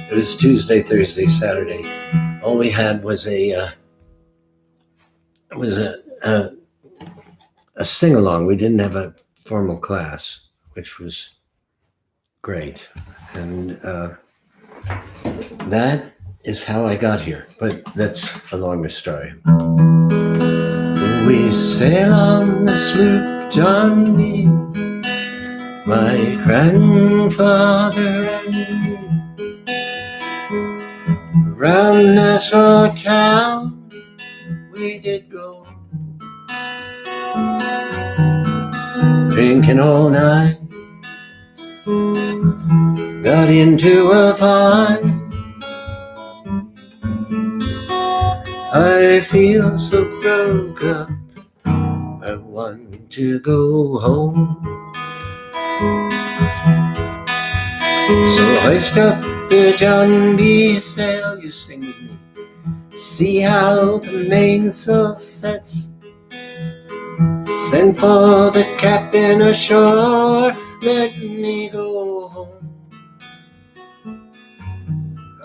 It was Tuesday, Thursday, Saturday. All we had was a sing along. We didn't have a formal class, which was great, and that is how I got here. But that's a longer story. We sail on the sloop John B, my grandfather and me, round Nassau town we did go, drinking all night, got into a fight. I feel so broke up, I want to go home. So hoist up the John B. sail, you sing with me. See how the mainsail sets. Send for the captain ashore, let me go home.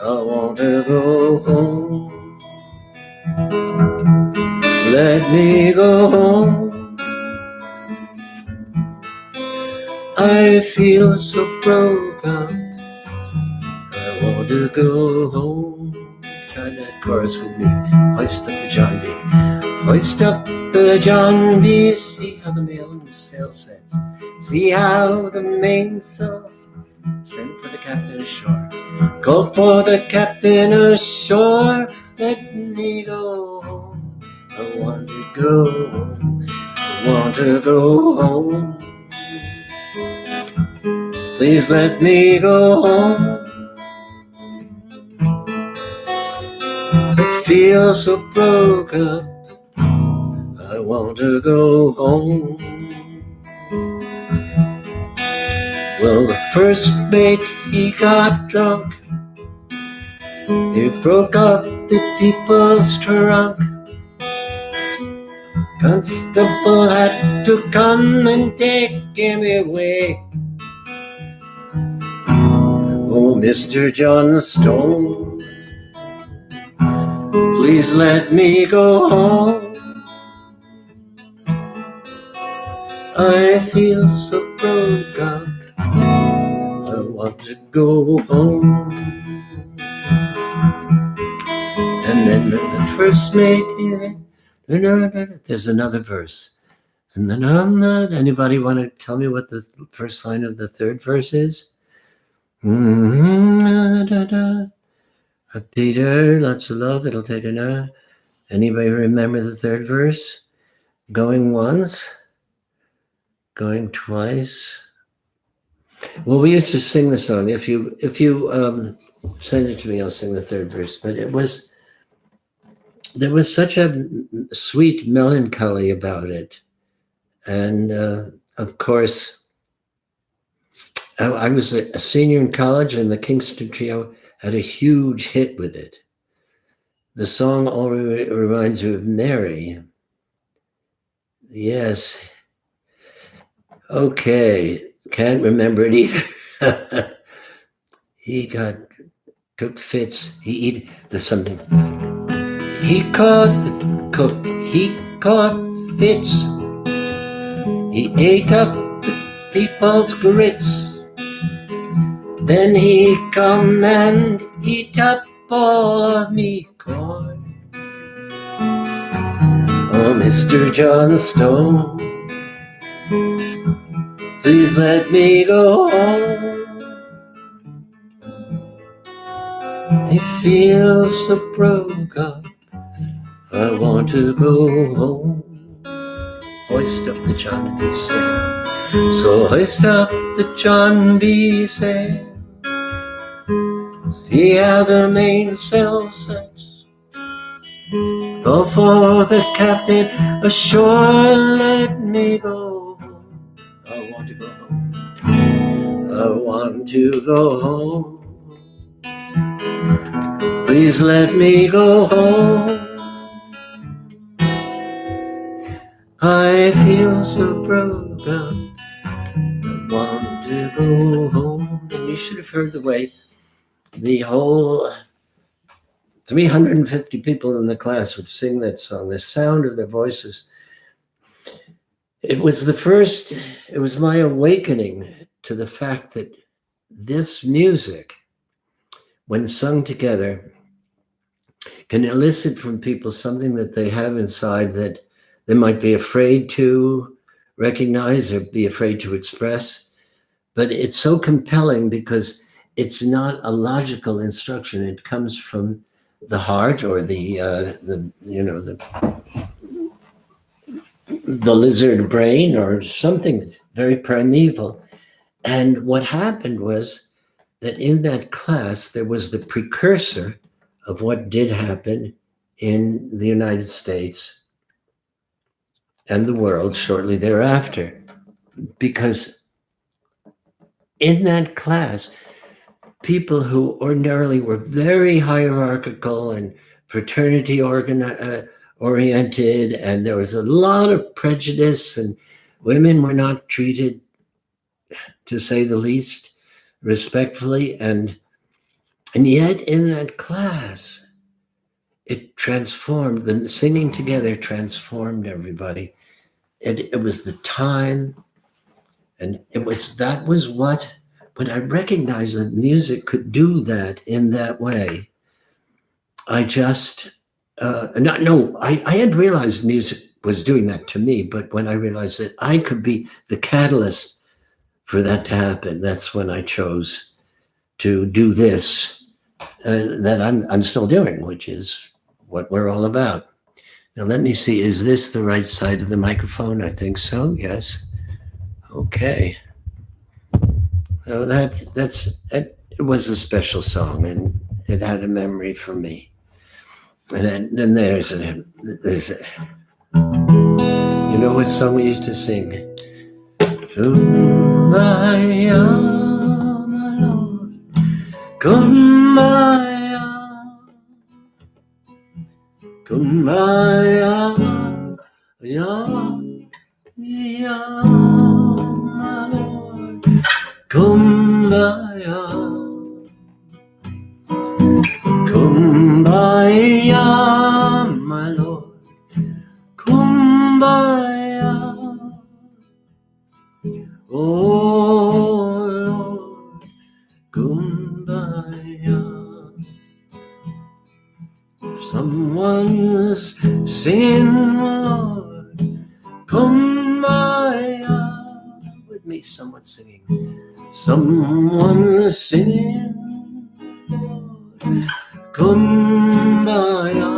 I want to go home. Let me go home. I feel so broke up, I want to go home. Try that chorus with me. Hoist up the John B. Hoist up the John B. See how the mainsail sets. See how the mainsail sets. Send for the captain ashore. Go for the captain ashore. Let me go home. I want to go home. I want to go home. Please let me go home. I feel so broke up, I want to go home. Well, the first mate, he got drunk. He broke up the people's trunk. Constable had to come and take him away. Oh, Mr. John Stone, please let me go home. I feel so broke up, I want to go home. And then the first mate, there's another verse. And then anybody want to tell me what the first line of the third verse is? Peter, lots of love, it'll take an hour. Anybody remember the third verse? Going once, going twice. Well, we used to sing the song. If you send it to me, I'll sing the third verse. But there was such a sweet melancholy about it. And of course, I was a senior in college, and the Kingston Trio had a huge hit with it. The song already reminds me of Mary. Yes. Okay. Can't remember it either. He took fits. There's something. He caught the cook. He caught fits. He ate up the people's grits. Then he come and eat up all of me corn. Oh, Mr. John Stone, please let me go home. I feel so broke up, I want to go home. Hoist up the John B. sail. So hoist up the John B. sail. See how the mainsail sets. Go for the captain ashore, let me go home. I want to go home. I want to go home. Please let me go home. I feel so broke up, I want to go home. And you should have heard the way the whole 350 people in the class would sing that song, the sound of their voices. It was my awakening to the fact that this music, when sung together, can elicit from people something that they have inside that they might be afraid to recognize or be afraid to express. But it's so compelling because it's not a logical instruction. It comes from the heart or the lizard brain or something very primeval. And what happened was that in that class, there was the precursor of what did happen in the United States and the world shortly thereafter. Because in that class, people who ordinarily were very hierarchical and fraternity oriented, and there was a lot of prejudice, and women were not treated, to say the least, respectfully. And yet in that class, it transformed. The singing together transformed everybody. It was the time, and that was what, when I recognized that music could do that in that way, I just, I had realized music was doing that to me, but when I realized that I could be the catalyst for that to happen, that's when I chose to do this that I'm still doing, which is what we're all about. Now, let me see, is this the right side of the microphone? I think so, yes. Okay. So it was a special song, and it had a memory for me. And then there's a, you know what song we used to sing? Kumbaya, my Lord, Kumbaya, Kumbaya, ya, ya, my Lord, Kumbaya, Kumbaya, my Lord, Kumbaya. Oh Lord, Kumbaya. Someone's singing, Lord, Kumbaya. With me, someone's singing. Someone's singing, Lord, Kumbaya.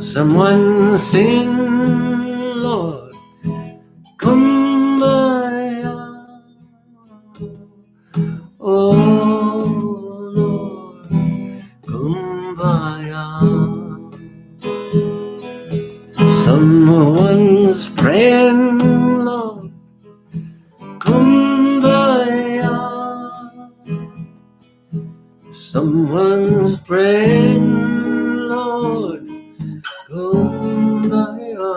Someone sing, Lord, Kumbaya. Oh, Lord, Kumbaya. Someone's praying, Lord, Kumbaya. Someone's praying, Lord, Kumbaya.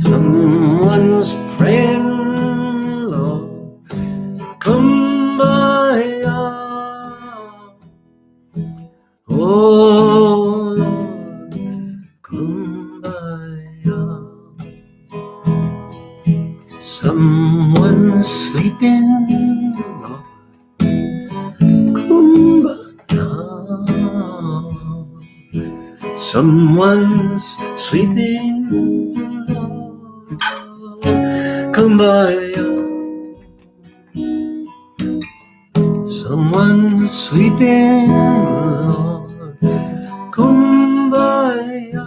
Someone's praying, Lord, Kumbaya. Oh, Lord, Kumbaya. Someone's sleeping, Lord, Kumbaya. Someone's sleeping, Lord, Kumbaya. Someone's sleeping, Lord, Kumbaya.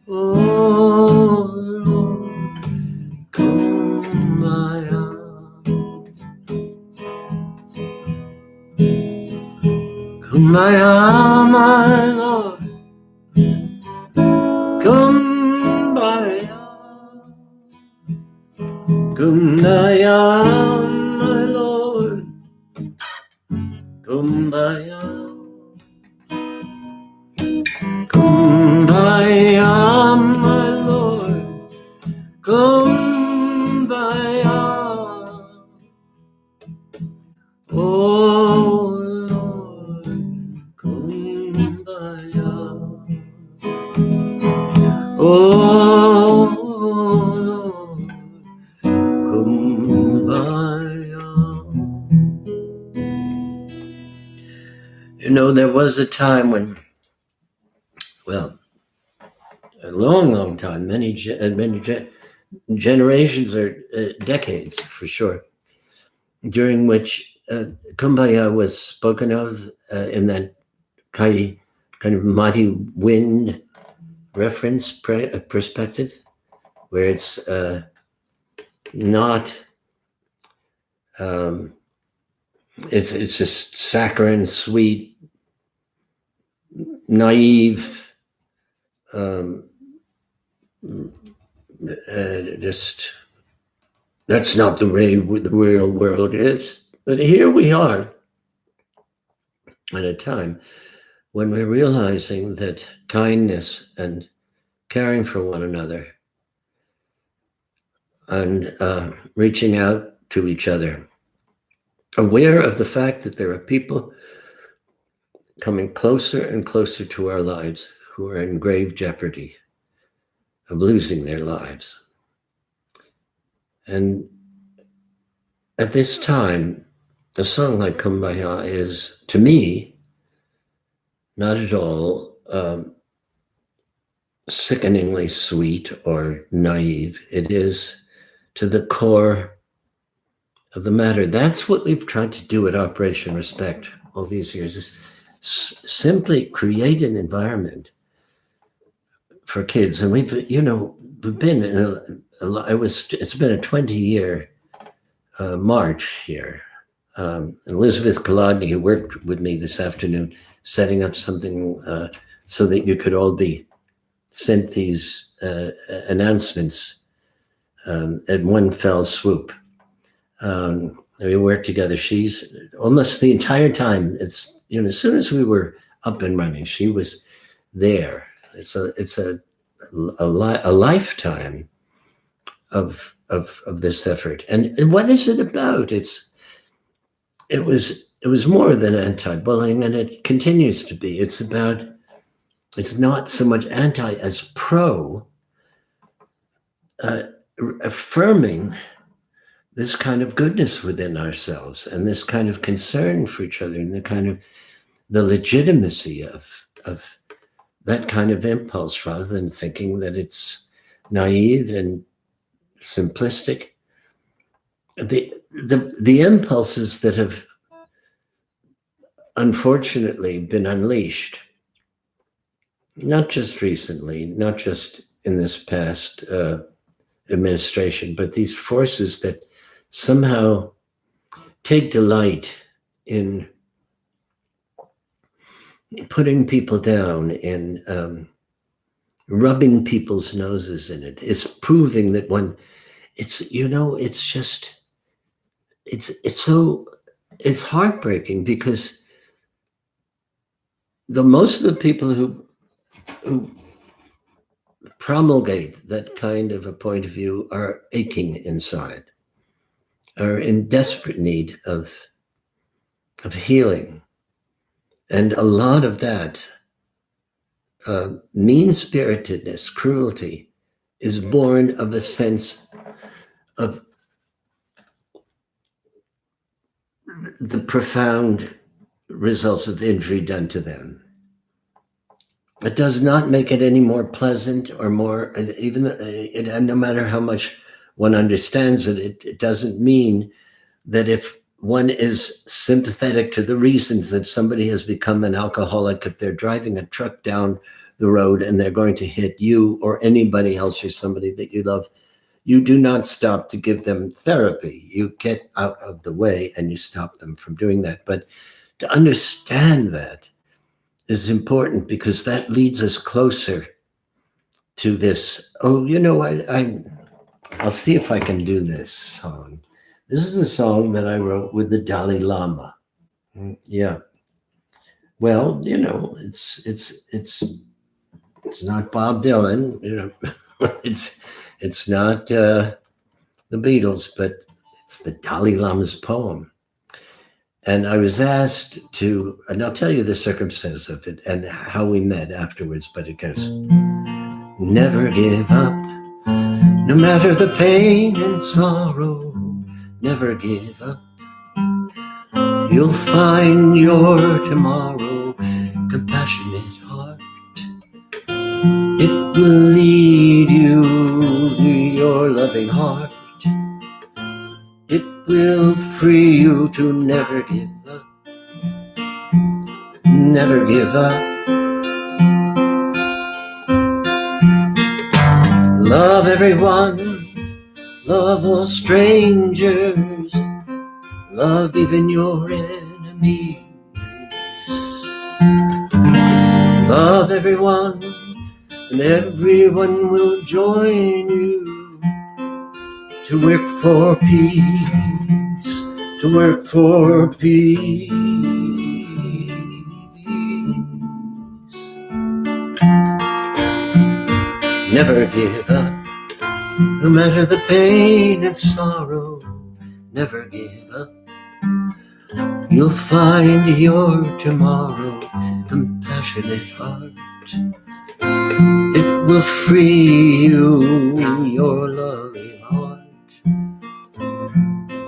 Oh, Lord, Kumbaya. Kumbaya, my Lord, Kumbaya. Kumbaya, my Lord, Kumbaya. Kumbaya, my Lord, Kumbaya. Oh Lord, kumbaya. Oh Lord, kumbaya. You know, there was a time when, well, a long, long time, many generations or decades for sure, during which kumbaya was spoken of in that kind of mighty wind reference perspective, where it's not it's just saccharine, sweet, naive, just that's not the way the real world is. But here we are at a time when we're realizing that kindness and caring for one another and reaching out to each other, aware of the fact that there are people coming closer and closer to our lives who are in grave jeopardy of losing their lives. And at this time, a song like Kumbaya is, to me, not at all sickeningly sweet or naive. It is to the core of the matter. That's what we've tried to do at Operation Respect all these years, is simply create an environment for kids. And we've been in it's been a 20-year march here. Elizabeth Kolodny, who worked with me this afternoon, setting up something so that you could all be sent these announcements at one fell swoop. We worked together. She's almost the entire time. It's as soon as we were up and running, she was there. It's a lifetime of this effort. And what is it about? It was more than anti-bullying, and it continues to be. It's not so much anti as pro, affirming this kind of goodness within ourselves and this kind of concern for each other and the legitimacy of that kind of impulse, rather than thinking that it's naive and simplistic. The impulses that have unfortunately been unleashed, not just recently, not just in this past administration, but these forces that somehow take delight in putting people down, in rubbing people's noses in it, is proving that it's heartbreaking, because most of the people who promulgate that kind of a point of view are aching inside, are in desperate need of healing. And a lot of that mean-spiritedness, cruelty, is born of a sense of the profound results of injury done to them. It does not make it any more pleasant or more, and no matter how much one understands it, it doesn't mean that if one is sympathetic to the reasons that somebody has become an alcoholic, if they're driving a truck down the road and they're going to hit you or anybody else or somebody that you love, you do not stop to give them therapy. You get out of the way and you stop them from doing that. But to understand that is important, because that leads us closer to this. Oh, I'll see if I can do this song. This is the song that I wrote with the Dalai Lama. Yeah. Well, it's not Bob Dylan, it's not the Beatles, but it's the Dalai Lama's poem. And I was asked to, and I'll tell you the circumstance of it and how we met afterwards, but it goes, never give up, no matter the pain and sorrow, never give up. You'll find your tomorrow, compassionate heart. It will lead you to your loving heart. It will free you to never give up. Never give up. Love everyone, love all strangers, love even your enemies. Love everyone, and everyone will join you to work for peace, to work for peace. Never give up, no matter the pain and sorrow, never give up. You'll find your tomorrow, compassionate heart. It will free you, your loving heart.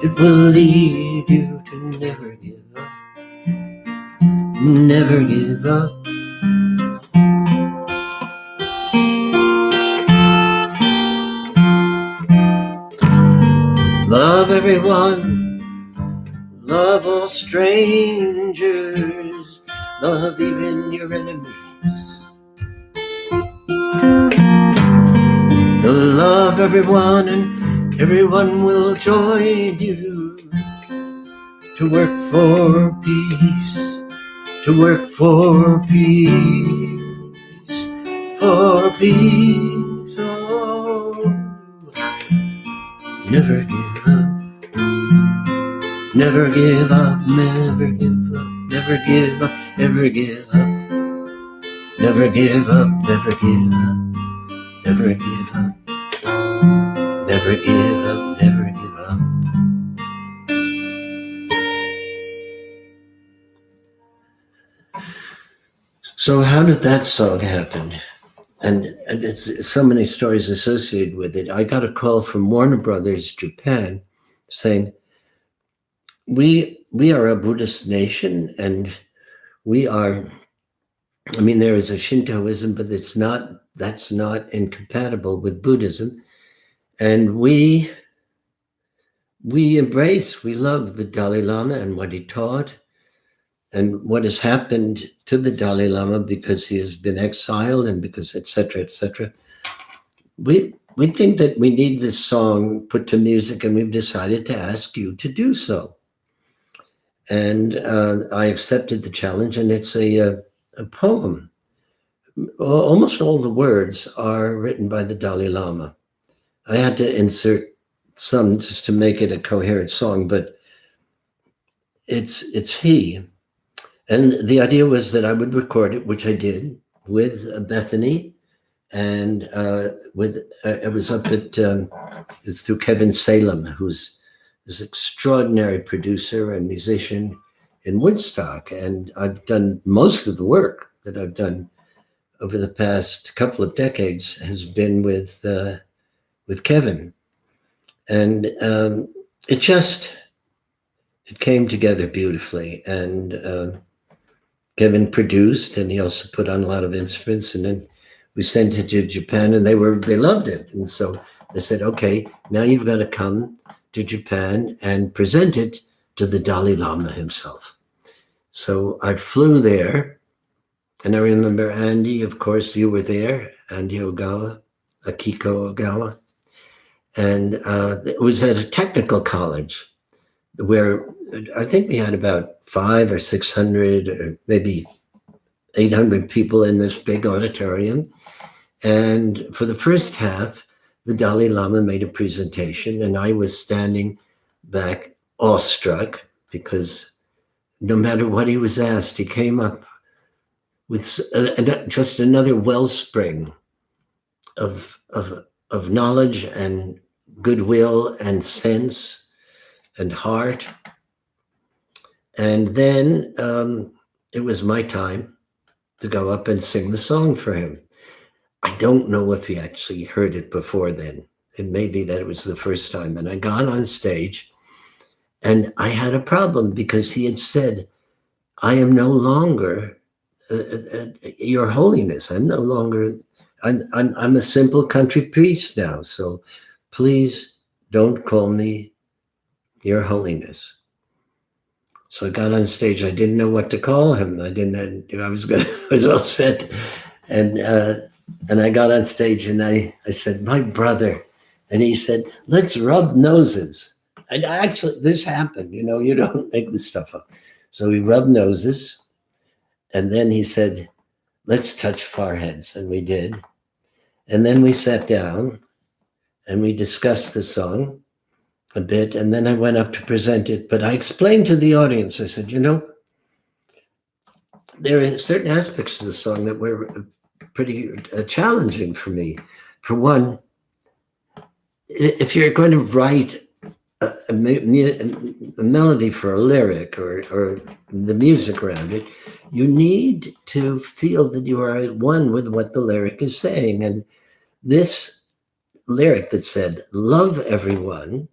It will lead you to never give up, never give up. Love everyone, love all strangers, love even your enemies. Love everyone and everyone will join you to work for peace, to work for peace, for peace. Oh, never give up, never give up, never give up, never give up, never give up, never give up, never give up, never give up, never give up, never give up. So how did that song happen? And it's so many stories associated with it. I got a call from Warner Brothers Japan saying, we are a Buddhist nation, and we are, I mean, there is a Shintoism, but that's not incompatible with Buddhism. And we embrace, we love the Dalai Lama and what he taught and what has happened to the Dalai Lama because he has been exiled and because et cetera, we think that we need this song put to music, and we've decided to ask you to do so. And I accepted the challenge, and it's a poem. Almost all the words are written by the Dalai Lama. I had to insert some just to make it a coherent song, but it's he. And the idea was that I would record it, which I did, with Bethany, and it was up at it's through Kevin Salem, who's this extraordinary producer and musician in Woodstock, and I've done most of the work that I've done over the past couple of decades has been with Kevin, and it came together beautifully, and Kevin produced, and he also put on a lot of instruments, and then we sent it to Japan, and they loved it. And so they said, okay, now you've got to come to Japan and present it to the Dalai Lama himself. So I flew there, and I remember Andy, of course, you were there, Andy Ogawa, Akiko Ogawa. And it was at a technical college where I think we had about 500 or 600 or maybe 800 people in this big auditorium. And for the first half, the Dalai Lama made a presentation, and I was standing back awestruck because no matter what he was asked, he came up with just another wellspring of knowledge and goodwill and sense and heart. And then it was my time to go up and sing the song for him. I don't know if he actually heard it before then. It may be that it was the first time. And I got on stage and I had a problem because he had said, I am no longer your holiness. I'm no longer, I'm a simple country priest now. So please don't call me your holiness. So I got on stage. I didn't know what to call him. I was I was upset. And I got on stage and I said, my brother. And he said, let's rub noses. And actually, this happened. You don't make this stuff up. So we rubbed noses. And then he said, let's touch foreheads. And we did. And then we sat down and we discussed the song a bit. And then I went up to present it. But I explained to the audience, I said, there are certain aspects of the song that were pretty challenging for me. For one, if you're going to write a melody for a lyric or the music around it, you need to feel that you are at one with what the lyric is saying. And this lyric that said, love everyone,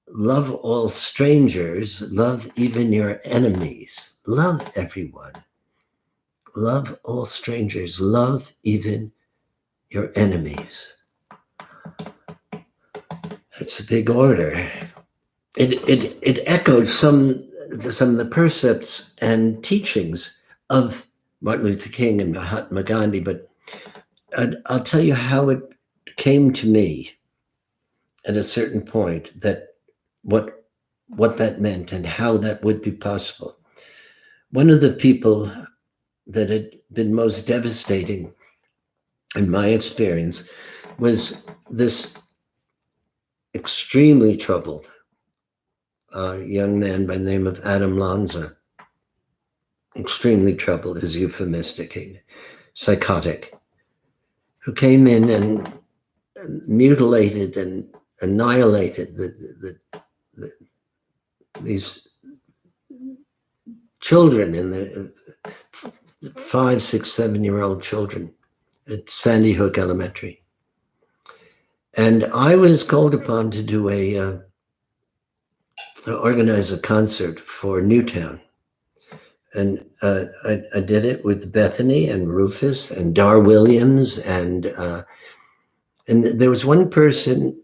love all strangers, love even your enemies, love everyone, love all strangers, love even your enemies. That's a big order. It echoed some of the precepts and teachings of Martin Luther King and Mahatma Gandhi, but I'll tell you how it came to me at a certain point, that what that meant and how that would be possible. One of the people that had been most devastating in my experience was this extremely troubled young man by the name of Adam Lanza. Extremely troubled is euphemistic, psychotic, who came in and mutilated and annihilated these children in the 5, 6, 7-year-old children at Sandy Hook Elementary. And I was called upon to do to organize a concert for Newtown. And I did it with Bethany and Rufus and Dar Williams. And there was one person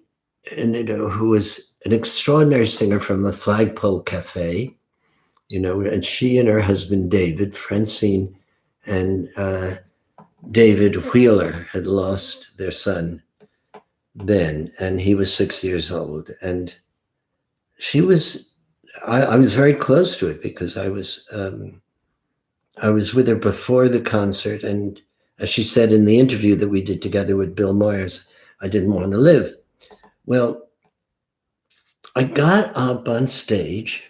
who was an extraordinary singer from the Flagpole Cafe, and she and her husband, David, Francine, and David Wheeler had lost their son, Ben, and he was 6 years old. And I was very close to it because I was with her before the concert. And as she said in the interview that we did together with Bill Moyers, I didn't want to live. Well, I got up on stage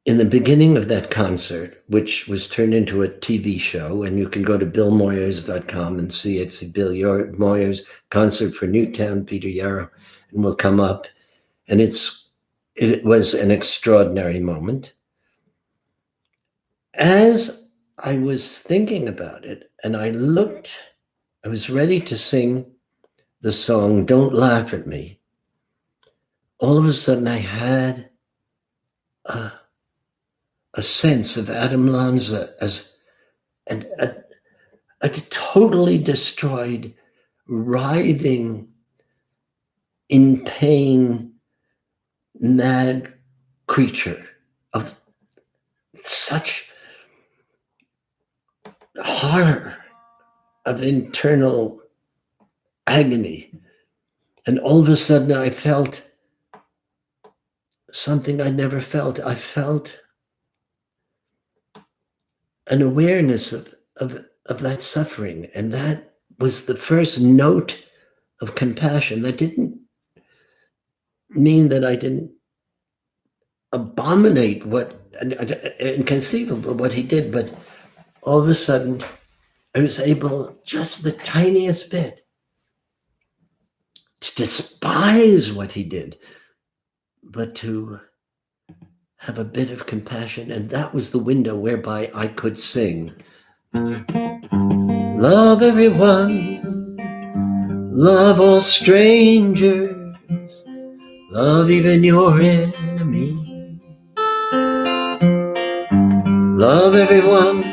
in the beginning of that concert, which was turned into a TV show, and you can go to billmoyers.com and see it. See Bill Moyers concert for Newtown, Peter Yarrow, and we'll come up. And it was an extraordinary moment. As I was thinking about it, and I was ready to sing the song, Don't Laugh at Me. All of a sudden I had a sense of Adam Lanza as a totally destroyed, writhing, in pain, mad creature of such horror, of internal agony. And all of a sudden I felt something I'd never felt. I felt an awareness of that suffering. And that was the first note of compassion. That didn't mean that I didn't abominate inconceivable what he did, but all of a sudden I was able, just the tiniest bit, to despise what he did, but to have a bit of compassion. And that was the window whereby I could sing. Love everyone, love all strangers, love even your enemy. Love everyone,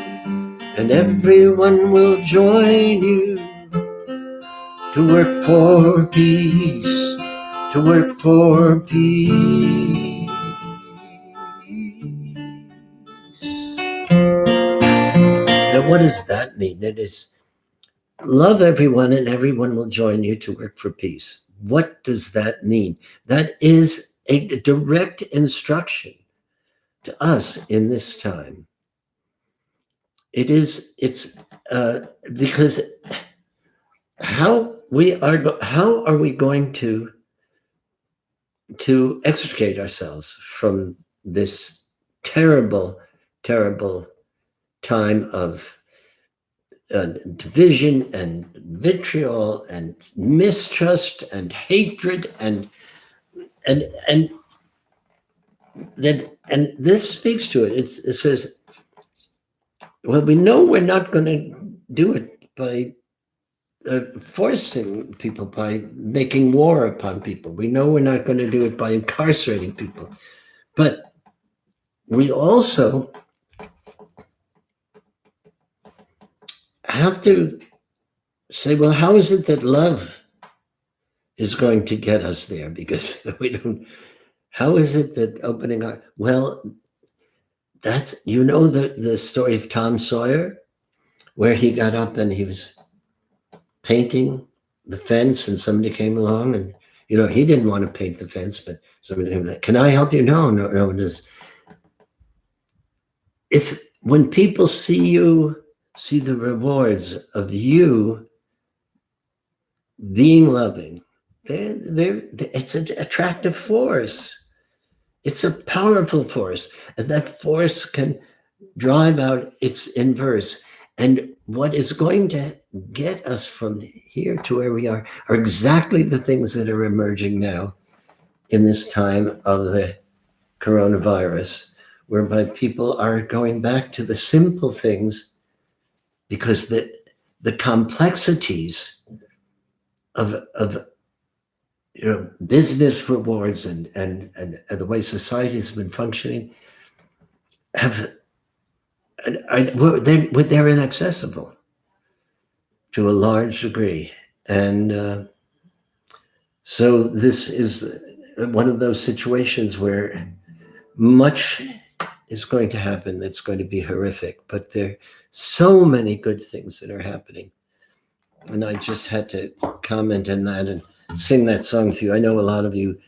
and everyone will join you to work for peace, to work for peace. Now, what does that mean? It is love everyone and everyone will join you to work for peace. What does that mean? That is a direct instruction to us in this time. It's because how are we going to extricate ourselves from this terrible, terrible time of division and vitriol and mistrust and hatred and this speaks to it. It says, well, we know we're not going to do it by forcing people, by making war upon people. We know we're not going to do it by incarcerating people, but we also have to say, well, how is it that love is going to get us there? Because we don't. How is it that opening our, well, that's, the story of Tom Sawyer, where he got up and he was painting the fence and somebody came along and, he didn't want to paint the fence, but somebody came like, can I help you? No, it is. When people see the rewards of you being loving, it's an attractive force. It's a powerful force, and that force can drive out its inverse. And what is going to get us from here to where we are exactly the things that are emerging now in this time of the coronavirus, whereby people are going back to the simple things, because the complexities of business rewards and the way society has been functioning they're inaccessible to a large degree. And so this is one of those situations where much is going to happen that's going to be horrific, but there are so many good things that are happening. And I just had to comment on that and sing that song for you. I know a lot of you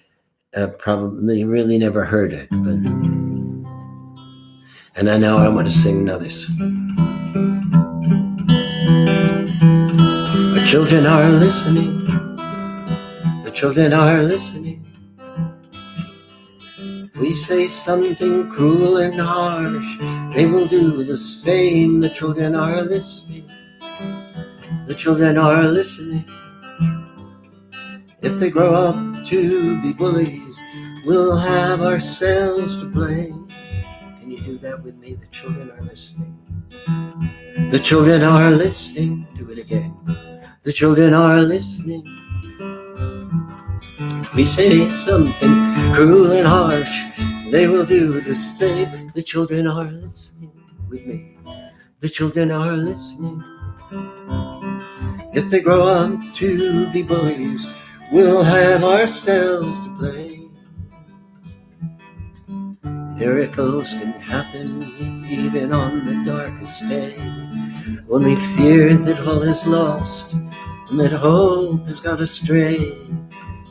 probably really never heard it, but and I know I want to sing another song. Our children are listening. The children are listening. If we say something cruel and harsh, they will do the same. The children are listening. The children are listening. If they grow up to be bullies, we'll have ourselves to blame. Can you do that with me? The children are listening. The children are listening. Do it again. The children are listening. If we say something cruel and harsh, they will do the same. The children are listening with me. The children are listening. If they grow up to be bullies, we'll have ourselves to blame. Miracles can happen even on the darkest day, when we fear that all is lost and that hope has gone astray.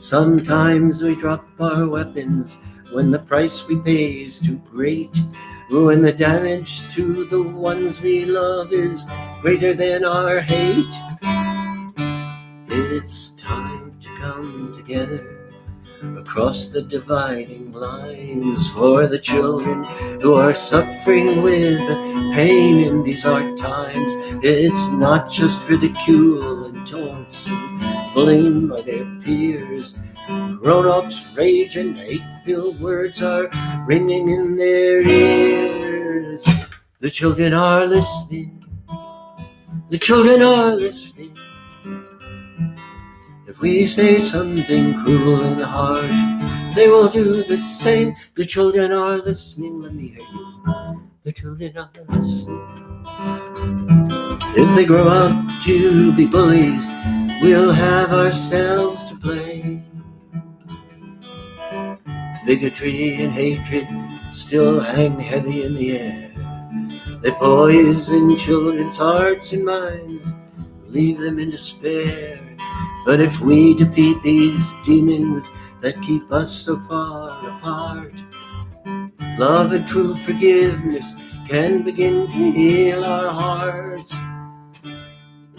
Sometimes we drop our weapons when the price we pay is too great, when the damage to the ones we love is greater than our hate. It's time to come together across the dividing lines for the children who are suffering with pain in these hard times. It's not just ridicule and taunts and bullying by their peers. Grown-ups rage and hate-filled words are ringing in their ears. The children are listening. The children are listening. If we say something cruel and harsh, they will do the same. The children are listening. Let me hear you. The children are listening. If they grow up to be bullies, we'll have ourselves to blame. Bigotry and hatred still hang heavy in the air. They poison children's hearts and minds, leave them in despair. But if we defeat these demons that keep us so far apart, love and true forgiveness can begin to heal our hearts.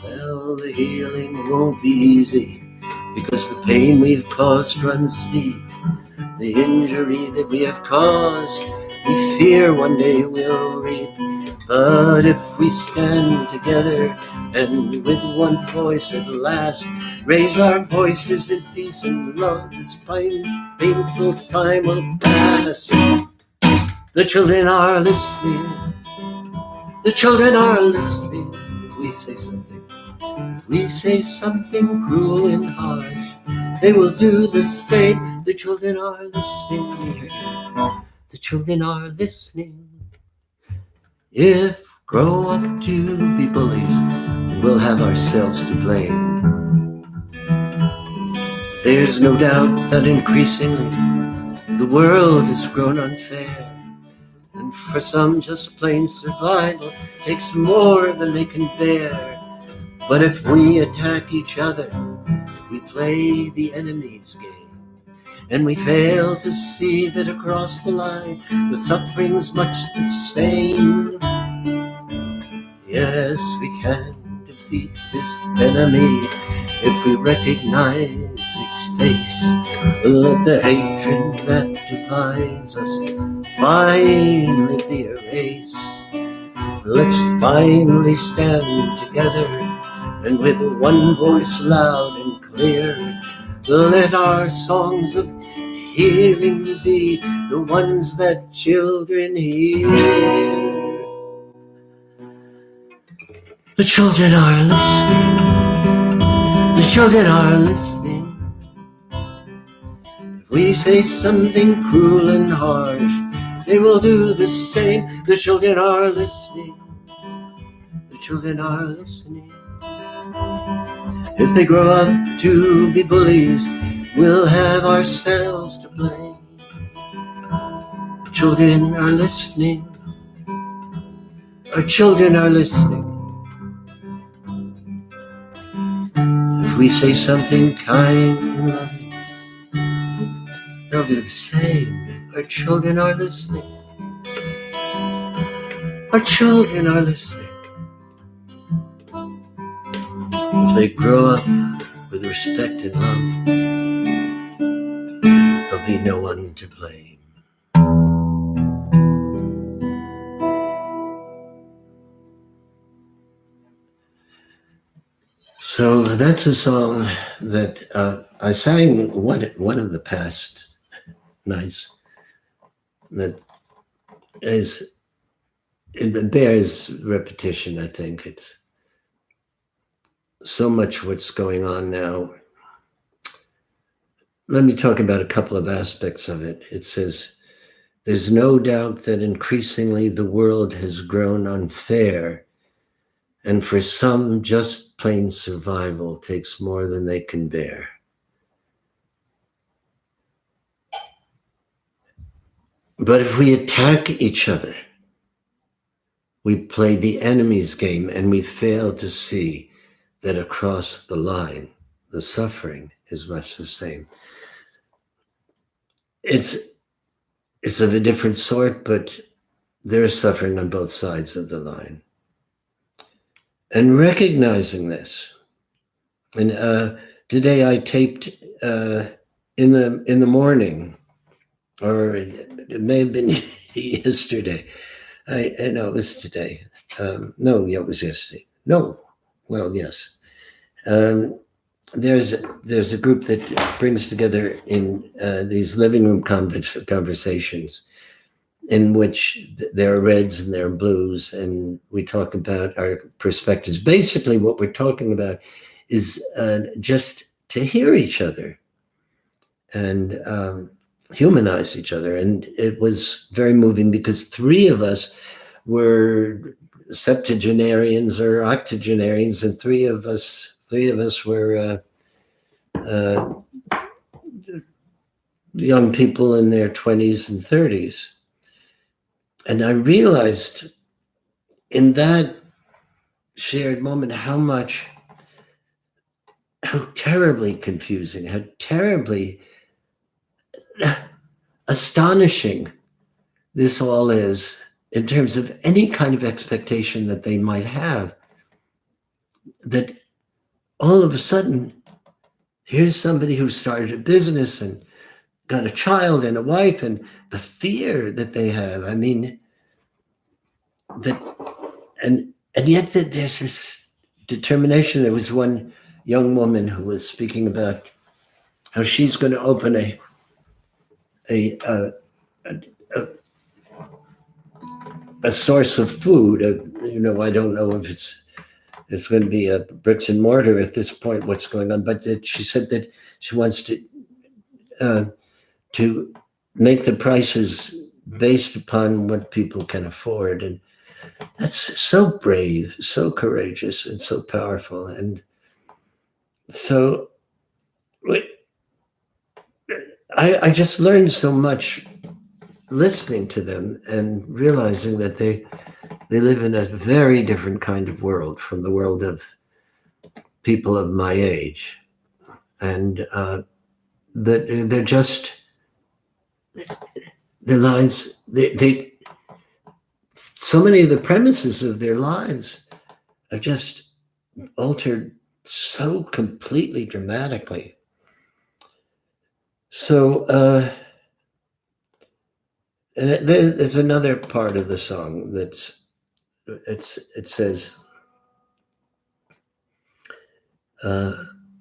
Well, the healing won't be easy, because the pain we've caused runs deep. The injury that we have caused, we fear one day we'll reap. But if we stand together and with one voice at last raise our voices in peace and love, this painful time will pass. The children are listening. The children are listening. If we say something cruel and harsh, they will do the same. The children are listening. The children are listening. If grow up to be bullies, we'll have ourselves to blame. There's no doubt that increasingly the world has grown unfair, and for some just plain survival takes more than they can bear. But if we attack each other, we play the enemy's game, and we fail to see that across the line the suffering's much the same. Yes, we can defeat this enemy if we recognize its face. Let the hatred that divides us finally be erased. Let's finally stand together and with one voice loud and clear, let our songs of healing be the ones that children hear. The children are listening. The children are listening. If we say something cruel and harsh, they will do the same. The children are listening. The children are listening. If they grow up to be bullies, we'll have ourselves to blame. The children are listening. Our children are listening. If we say something kind and loving, they'll do the same. Our children are listening. Our children are listening. If they grow up with respect and love, there'll be no one to blame. So that's a song that I sang one of the past nights that it bears repetition. I think it's so much what's going on now. Let me talk about a couple of aspects of it. It says, there's no doubt that increasingly the world has grown unfair, and for some, just plain survival takes more than they can bear. But if we attack each other, we play the enemy's game, and we fail to see that across the line, the suffering is much the same. It's of a different sort, but there's suffering on both sides of the line. And recognizing this, and today I taped in the morning, or it may have been yesterday. I know it was today. No, yeah, it was yesterday. No, well, yes. there's a group that brings together in these living room conversations in which there are reds and there are blues, and we talk about our perspectives. Basically, what we're talking about is just to hear each other and humanize each other. And it was very moving because three of us were septuagenarians or octogenarians, and three of us were young people in their 20s and 30s. And I realized in that shared moment how terribly confusing, how terribly astonishing this all is in terms of any kind of expectation that they might have. That all of a sudden, here's somebody who started a business and got a child and a wife, and the fear that they have. I mean, that and yet that there's this determination. There was one young woman who was speaking about how she's going to open a source of food. I don't know if it's going to be a bricks and mortar at this point. What's going on? But that she said that she wants to make the prices based upon what people can afford, and that's so brave, so courageous, and so powerful. And so I just learned so much listening to them and realizing that they live in a very different kind of world from the world of people of my age, and that they're just their lives. They so many of the premises of their lives are just altered so completely dramatically. So there's another part of the song it says,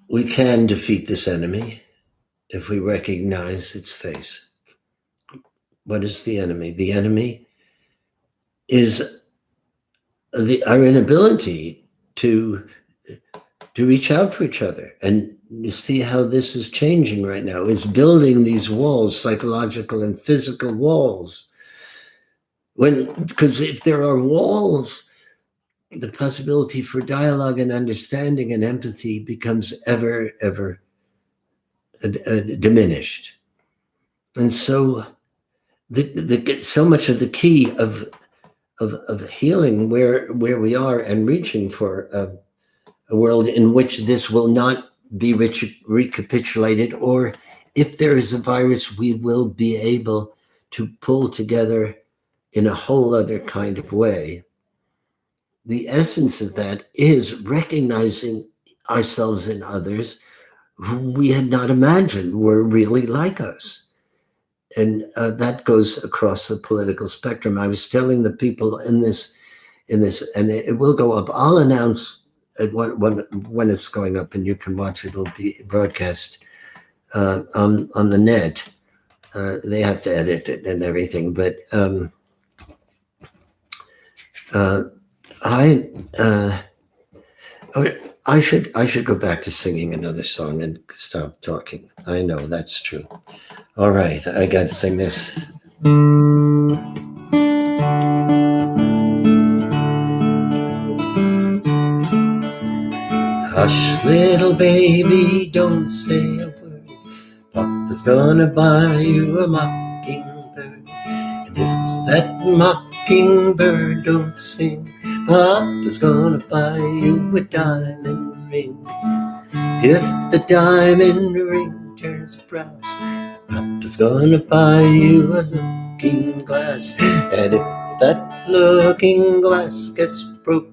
we can defeat this enemy if we recognize its face. What is the enemy? The enemy is our inability to reach out for each other. And you see how this is changing right now. It's building these walls, psychological and physical walls. Because if there are walls, the possibility for dialogue and understanding and empathy becomes ever diminished. And so so much of the key of healing where we are and reaching for a world in which this will not be recapitulated, or if there is a virus, we will be able to pull together in a whole other kind of way. The essence of that is recognizing ourselves in others who we had not imagined were really like us. And that goes across the political spectrum. I was telling the people in this, and it will go up. I'll announce when it's going up, and you can watch it. It'll be broadcast on the net. They have to edit it and everything, but I should go back to singing another song and stop talking. I know that's true. All right, I got to sing this. Hush, little baby, don't say a word. Papa's gonna buy you a mockingbird. And if that mockingbird don't sing, Papa's gonna buy you a diamond ring. If the diamond ring turns brass, Papa's gonna buy you a looking glass. And if that looking glass gets broke,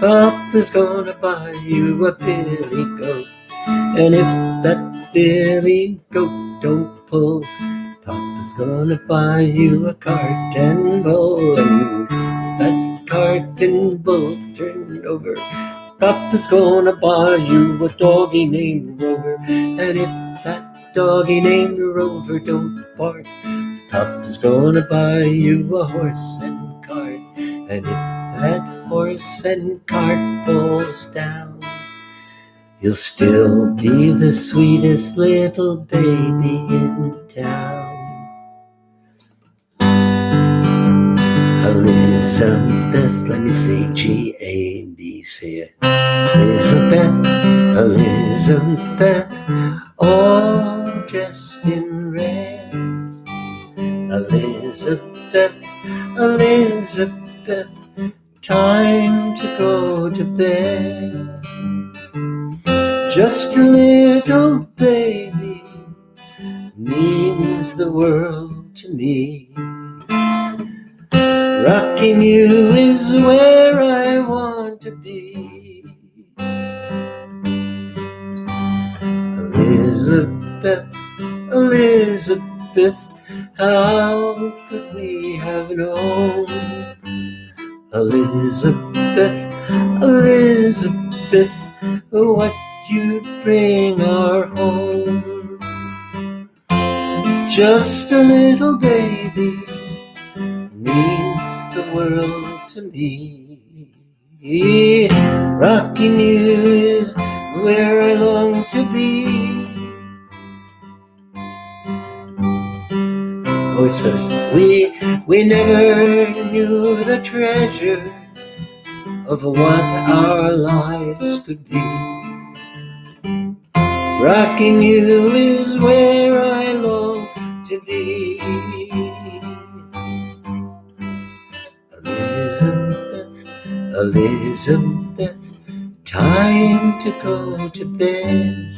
Papa's gonna buy you a billy goat. And if that billy goat don't pull, Papa's gonna buy you a cart and bull. And if that cart and bull turned over, Papa's gonna buy you a doggy named Rover, and if that doggy named Rover don't bark, Papa's gonna buy you a horse and cart, and if that horse and cart falls down, you'll still be the sweetest little baby in town. Elizabeth, let me see, G-A-B-C. Elizabeth, Elizabeth, all dressed in red. Elizabeth, Elizabeth, time to go to bed. Just a little baby means the world to me. Rocking you is where I want to be. Elizabeth, Elizabeth, how could we have known? Elizabeth, Elizabeth, what you'd bring our home. Just a little baby means the world to me. Rocking you is where I long to be. Oh, it says, we never knew the treasure of what our lives could be. Rocking you is where I long to be. Elizabeth, Elizabeth, time to go to bed.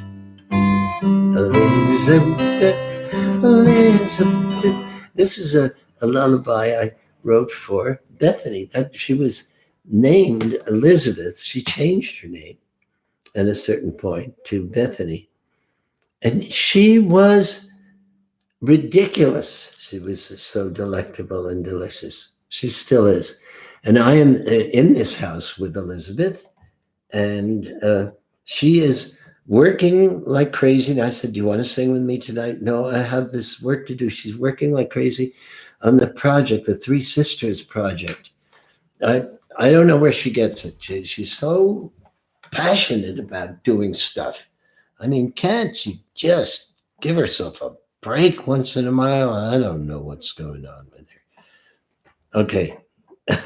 Elizabeth, Elizabeth. This is a lullaby I wrote for Bethany. She was named Elizabeth. She changed her name at a certain point to Bethany. And she was ridiculous. She was so delectable and delicious. She still is. And I am in this house with Elizabeth, and she is working like crazy. And I said, do you want to sing with me tonight? No, I have this work to do. She's working like crazy on the project, the Three Sisters project. I don't know where she gets it. She's so passionate about doing stuff. I mean, can't she just give herself a break once in a while? I don't know what's going on with her. Okay,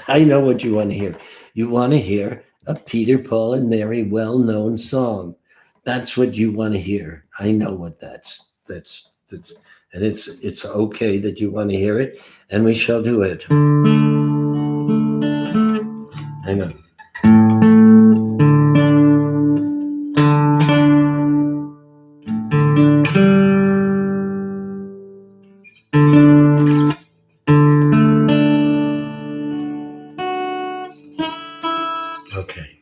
I know what you want to hear. You want to hear a Peter, Paul, and Mary well-known song. That's what you want to hear. I know what that's, and it's okay that you want to hear it, and we shall do it. Hang on. Okay.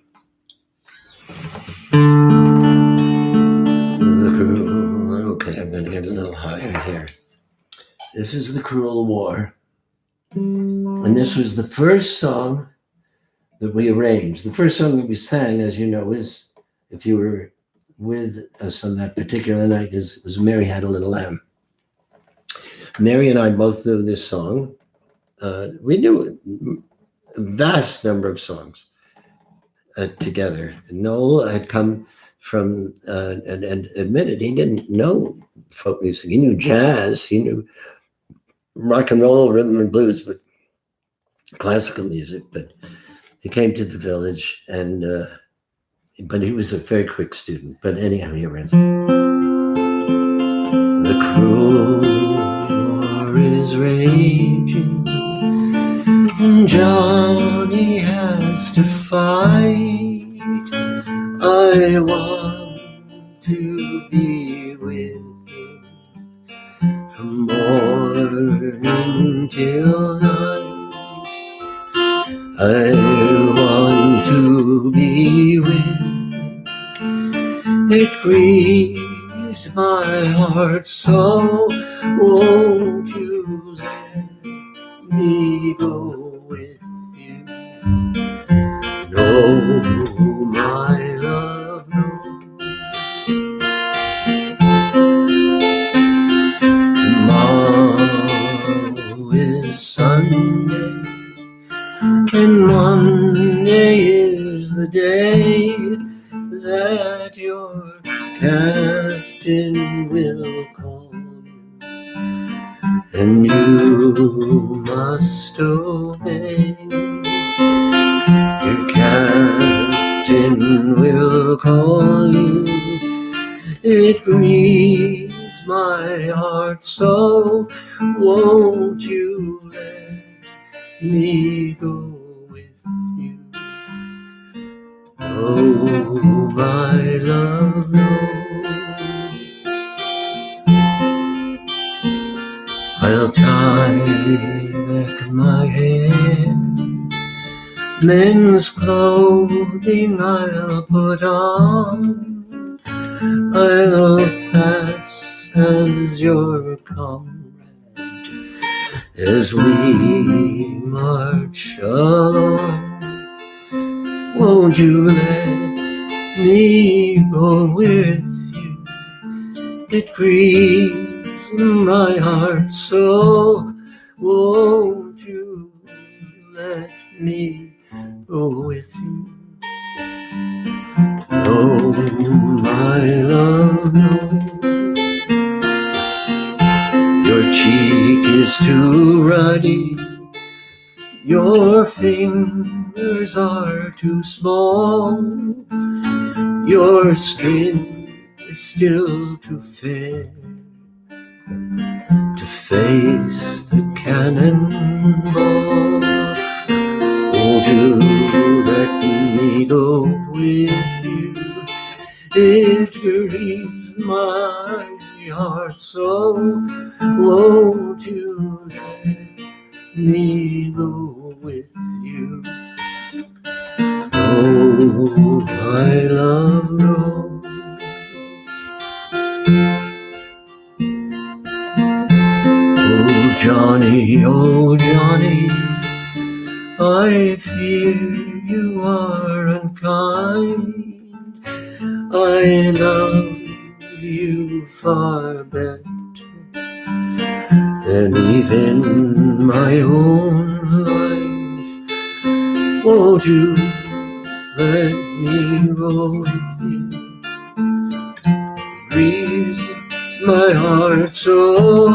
Okay, I'm going to get a little higher here. This is The Cruel War. And this was the first song that we arranged. The first song that we sang, as you know, is, if you were with us on that particular night, was Mary Had a Little Lamb. Mary and I both knew this song. We knew a vast number of songs together. Noel had come from and admitted he didn't know folk music. He knew jazz, he knew rock and roll, rhythm and blues, but classical music. But he came to the village, and but he was a very quick student. But anyhow, here it is. The cruel war is raging, Johnny has to fight. I want to be with him from morning till night. I want to be with him. It grieves my heart so. Won't you let me go with you? No, my the day that your captain will call you, and you must obey. Your captain will call you. It grieves my heart so. Won't you let me go with you? Oh, my love, no. I'll tie back my hair, men's clothing I'll put on. I'll pass as your comrade as we march along. Won't you let me go with you? It grieves my heart so. Won't you let me go with you? No, my love, no. Your cheek is too ruddy, your fingers are too small, your skin is still too fair to face the cannonball. Won't you let me go with you? It grieves my heart so. Won't you let me go with you? Oh, my love, no. Oh, Johnny, I fear you are unkind. I love you far better than even my own life. Won't you let me go with you? Grieves my heart so.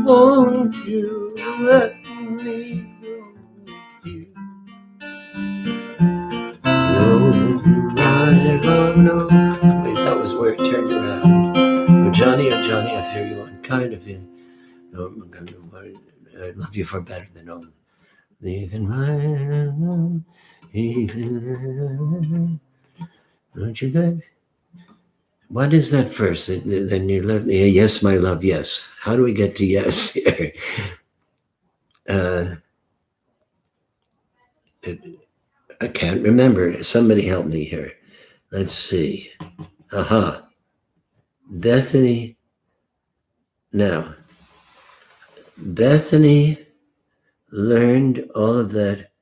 Won't you let me go with you? Oh, my love, no. Wait, that was where it turned around. Oh, Johnny, I fear you unkind of you. No, I love you far better than all. Even my, even, don't you that? What is that verse? Then you let me, yes, my love, yes. How do we get to yes here? I can't remember. Somebody help me here. Let's see. Bethany. Now, Bethany learned all of that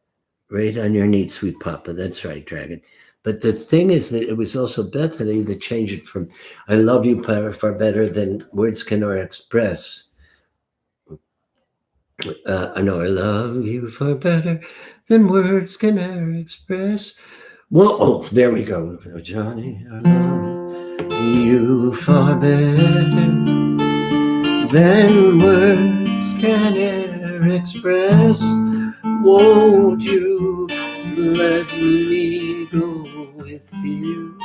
right on your knee, sweet papa. That's right, Dragon. But the thing is that it was also Bethany that changed it from I love you far better than words can express. I know I love you far better than words can ever express. Well, oh, there we go. Oh, Johnny, I love you far better than words can ever express. Won't you let me go with you?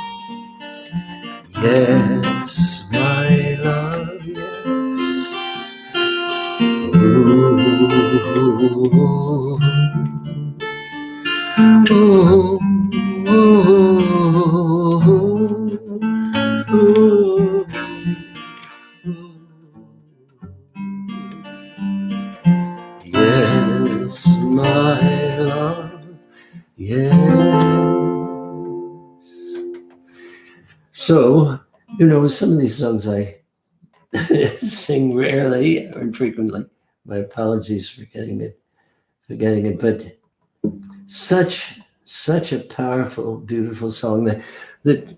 Yes, my love, yes. Ooh, ooh, ooh, ooh, yes, my love, yes. So, some of these songs I sing rarely or infrequently. My apologies for forgetting it, but such a powerful, beautiful song that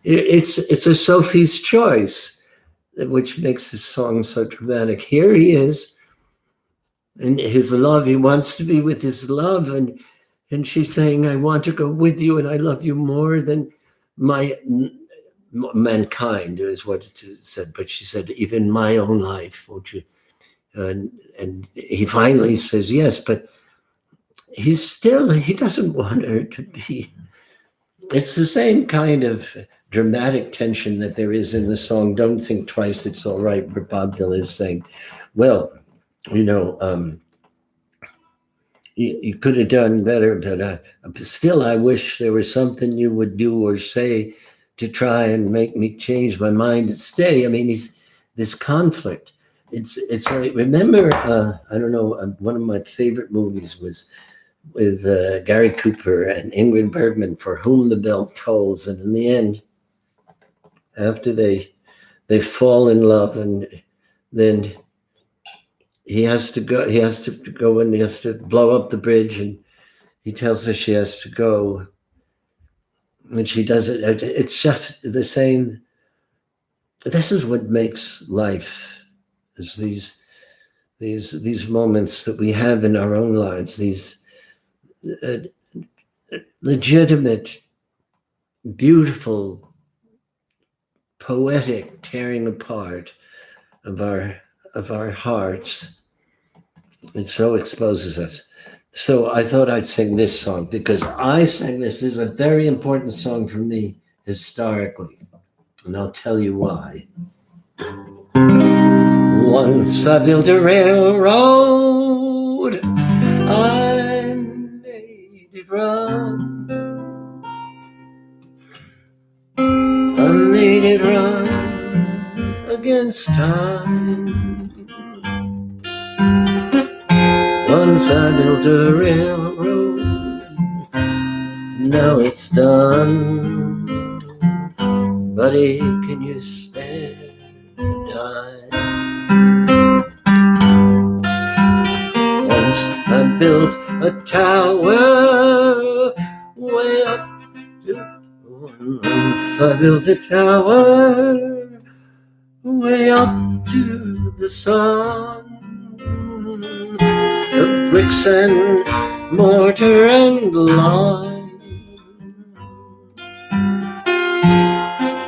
it's a Sophie's choice, which makes this song so dramatic. Here he is, and his love. He wants to be with his love, and And she's saying, I want to go with you and I love you more than my mankind, is what it said. But she said, even my own life, won't you? And he finally says yes, but he doesn't want her to be. It's the same kind of dramatic tension that there is in the song Don't Think Twice, It's All Right, where Bob Dylan is saying, well, you know, you could have done better, but still, I wish there was something you would do or say to try and make me change my mind and stay. I mean, he's this conflict. It's like, remember, I don't know, one of my favorite movies was with Gary Cooper and Ingrid Bergman, For Whom the Bell Tolls, and in the end, after they fall in love, and then he has to go and he has to blow up the bridge, and he tells her she has to go, and she does it. It's just the same. This is what makes life, is these moments that we have in our own lives, these legitimate, beautiful, poetic tearing apart of our hearts. It so exposes us. So I thought I'd sing this song because I sang this. This is a very important song for me historically, and I'll tell you why. Once I built a railroad, I made it run. I made it run against time. Once I built a railroad, now it's done. Buddy, can you spare a dime? Once I built a tower way up to... Once I built a tower way up to the sun. Of bricks and mortar and lime.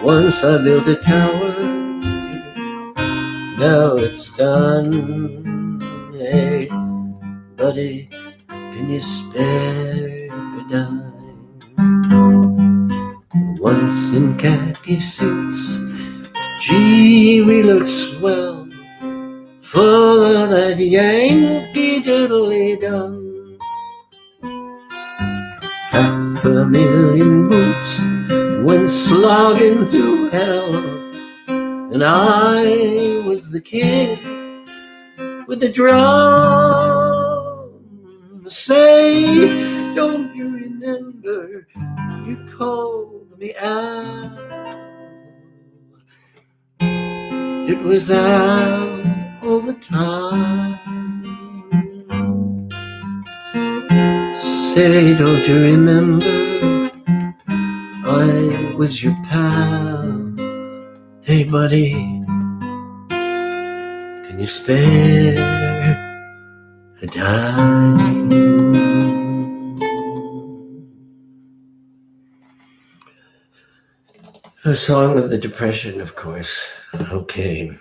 Once I built a tower, now it's done. Hey, buddy, can you spare a dime? Once in khaki suits, gee, we look swell, full of that Yankee diddly-dum. $500,000 boots went slogging through hell, and I was the king with the drum. Say, don't you remember you called me out? It was out all the time. Say, don't you remember I was your pal? Hey buddy, can you spare a dime? A song of the Depression, of course. Okay.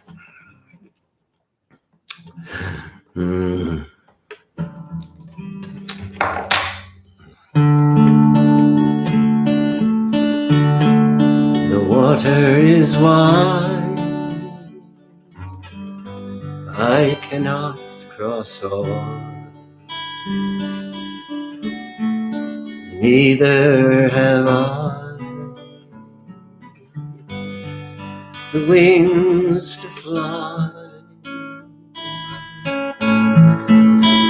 The water is wide, I cannot cross on. Neither have I the wings to fly.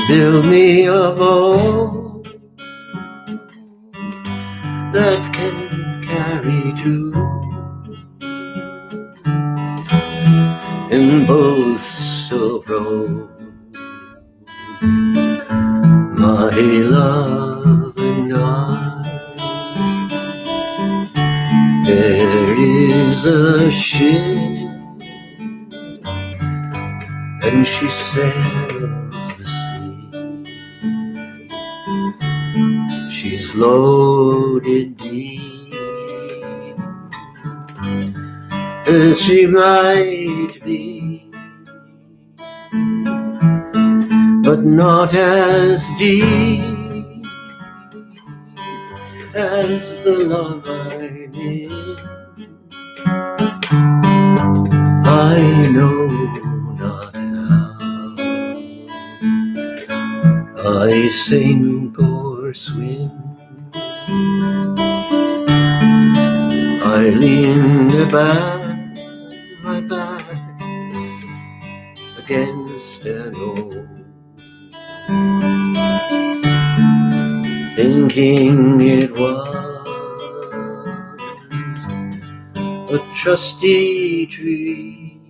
Build me a boat that can carry two, and both shall row. My love and I. There is a ship, and she sails the sea. floated deep as she might be, but not as deep as the love I'm in. I know not how I sink or swim. I lean my back against an oak, thinking it was a trusty tree.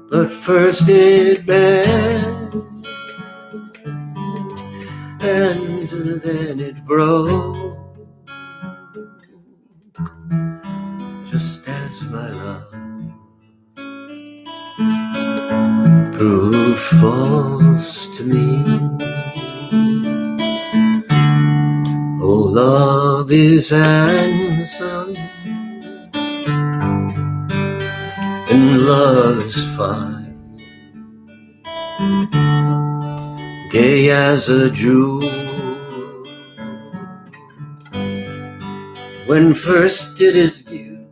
But first it bent, and then it broke, just as my love proved false to me. Oh, love is handsome, and love is fine, gay as a Jewel. When first it is due,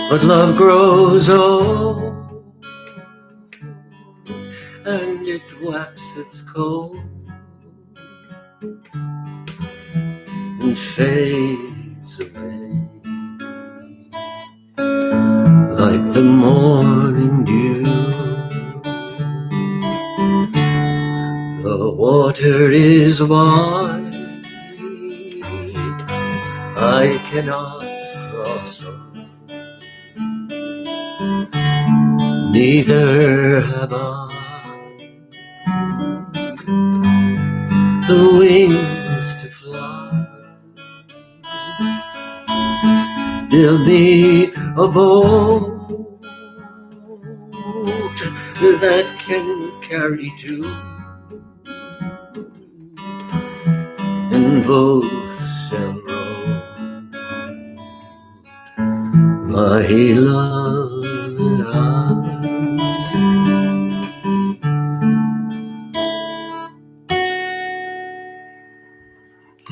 but love grows old, and it waxeth cold, and fades away like the morning dew. The water is wide, I cannot cross on, neither have I the wings to fly. Build me a boat that can carry two, and both shall row, my love and I.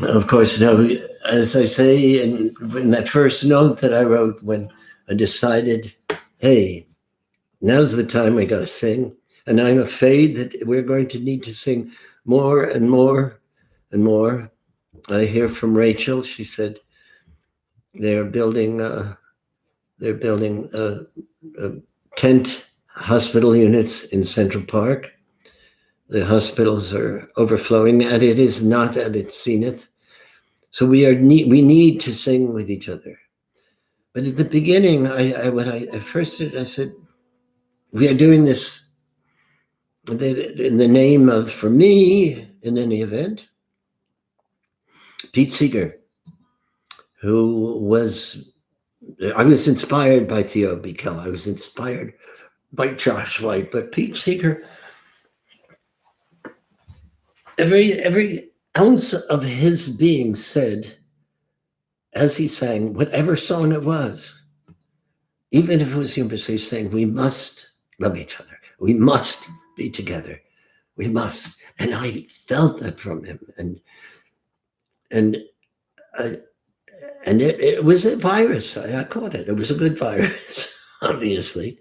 Of course, now, as I say in that first note that I wrote when I decided, hey, now's the time we got to sing. And I'm afraid that we're going to need to sing more and more and more. I hear from Rachel. She said they're building tent hospital units in Central Park. The hospitals are overflowing, and it is not at its zenith. So we need to sing with each other. But at the beginning, when I first did, I said, we are doing this in the name of, for me, in any event, Pete Seeger, I was inspired by Theo Bikel. I was inspired by Josh White, but Pete Seeger, every ounce of his being said, as he sang, whatever song it was, even if it was humorous, he was saying, we must love each other. We must be together. We must. And I felt that from him. And it was a virus. I caught it. It was a good virus, obviously.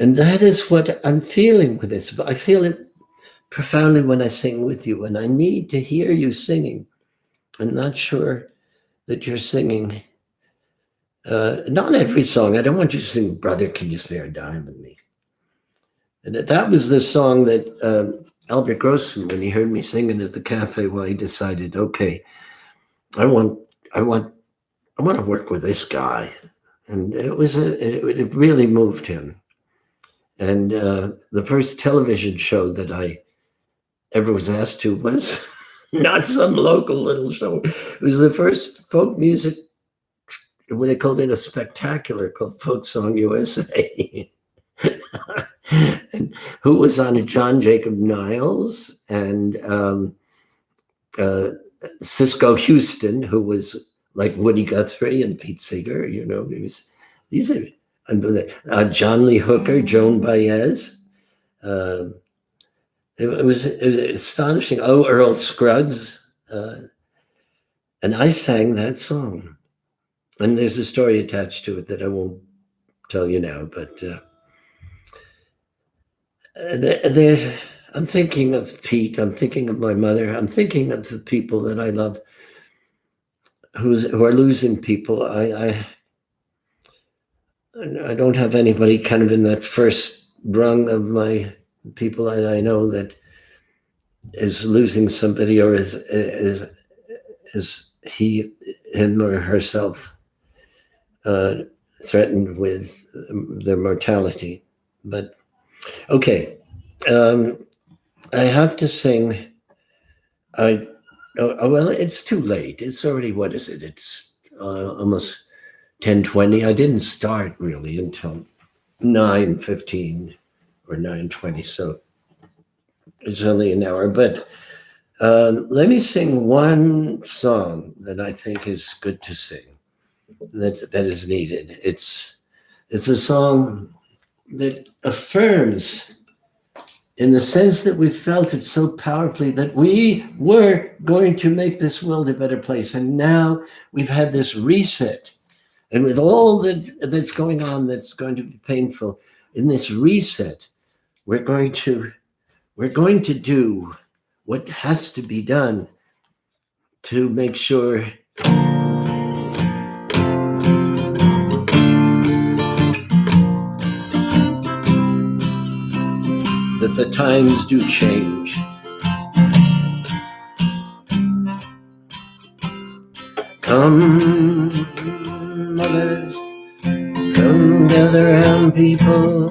And that is what I'm feeling with this. I feel it profoundly when I sing with you, and I need to hear you singing. I'm not sure that you're singing. Not every song. I don't want you to sing Brother, Can You Spare a Dime with me? And that was the song that Albert Grossman, when he heard me singing at the cafe, well, he decided, okay, I want to work with this guy. And it really moved him. And the first television show that I ever was asked to was not some local little show. It was the first folk music, what they called it, a spectacular called Folk Song USA. and who was on it? John Jacob Niles and uh, Cisco Houston, who was like Woody Guthrie and Pete Seeger. These are John Lee Hooker, Joan Baez. Uh, it was astonishing. Oh, Earl Scruggs. And I sang that song. And there's a story attached to it that I won't tell you now, but there's. I'm thinking of Pete. I'm thinking of my mother. I'm thinking of the people that I love who are losing people. I don't have anybody kind of in that first rung of my people that I know that is losing somebody or is he, him or herself threatened with their mortality. But okay, I have to sing. Well, it's too late. It's already, what is it? It's almost 10:20. I didn't start really until 9:15 or 9:20, so it's only an hour. But let me sing one song that I think is good to sing. That is needed. It's a song that affirms, in the sense that we felt it so powerfully, that we were going to make this world a better place, and now we've had this reset. And with all that's going on, that's going to be painful, in this reset, we're going to do what has to be done to make sure that the times do change. Come, mothers, come gather round, people,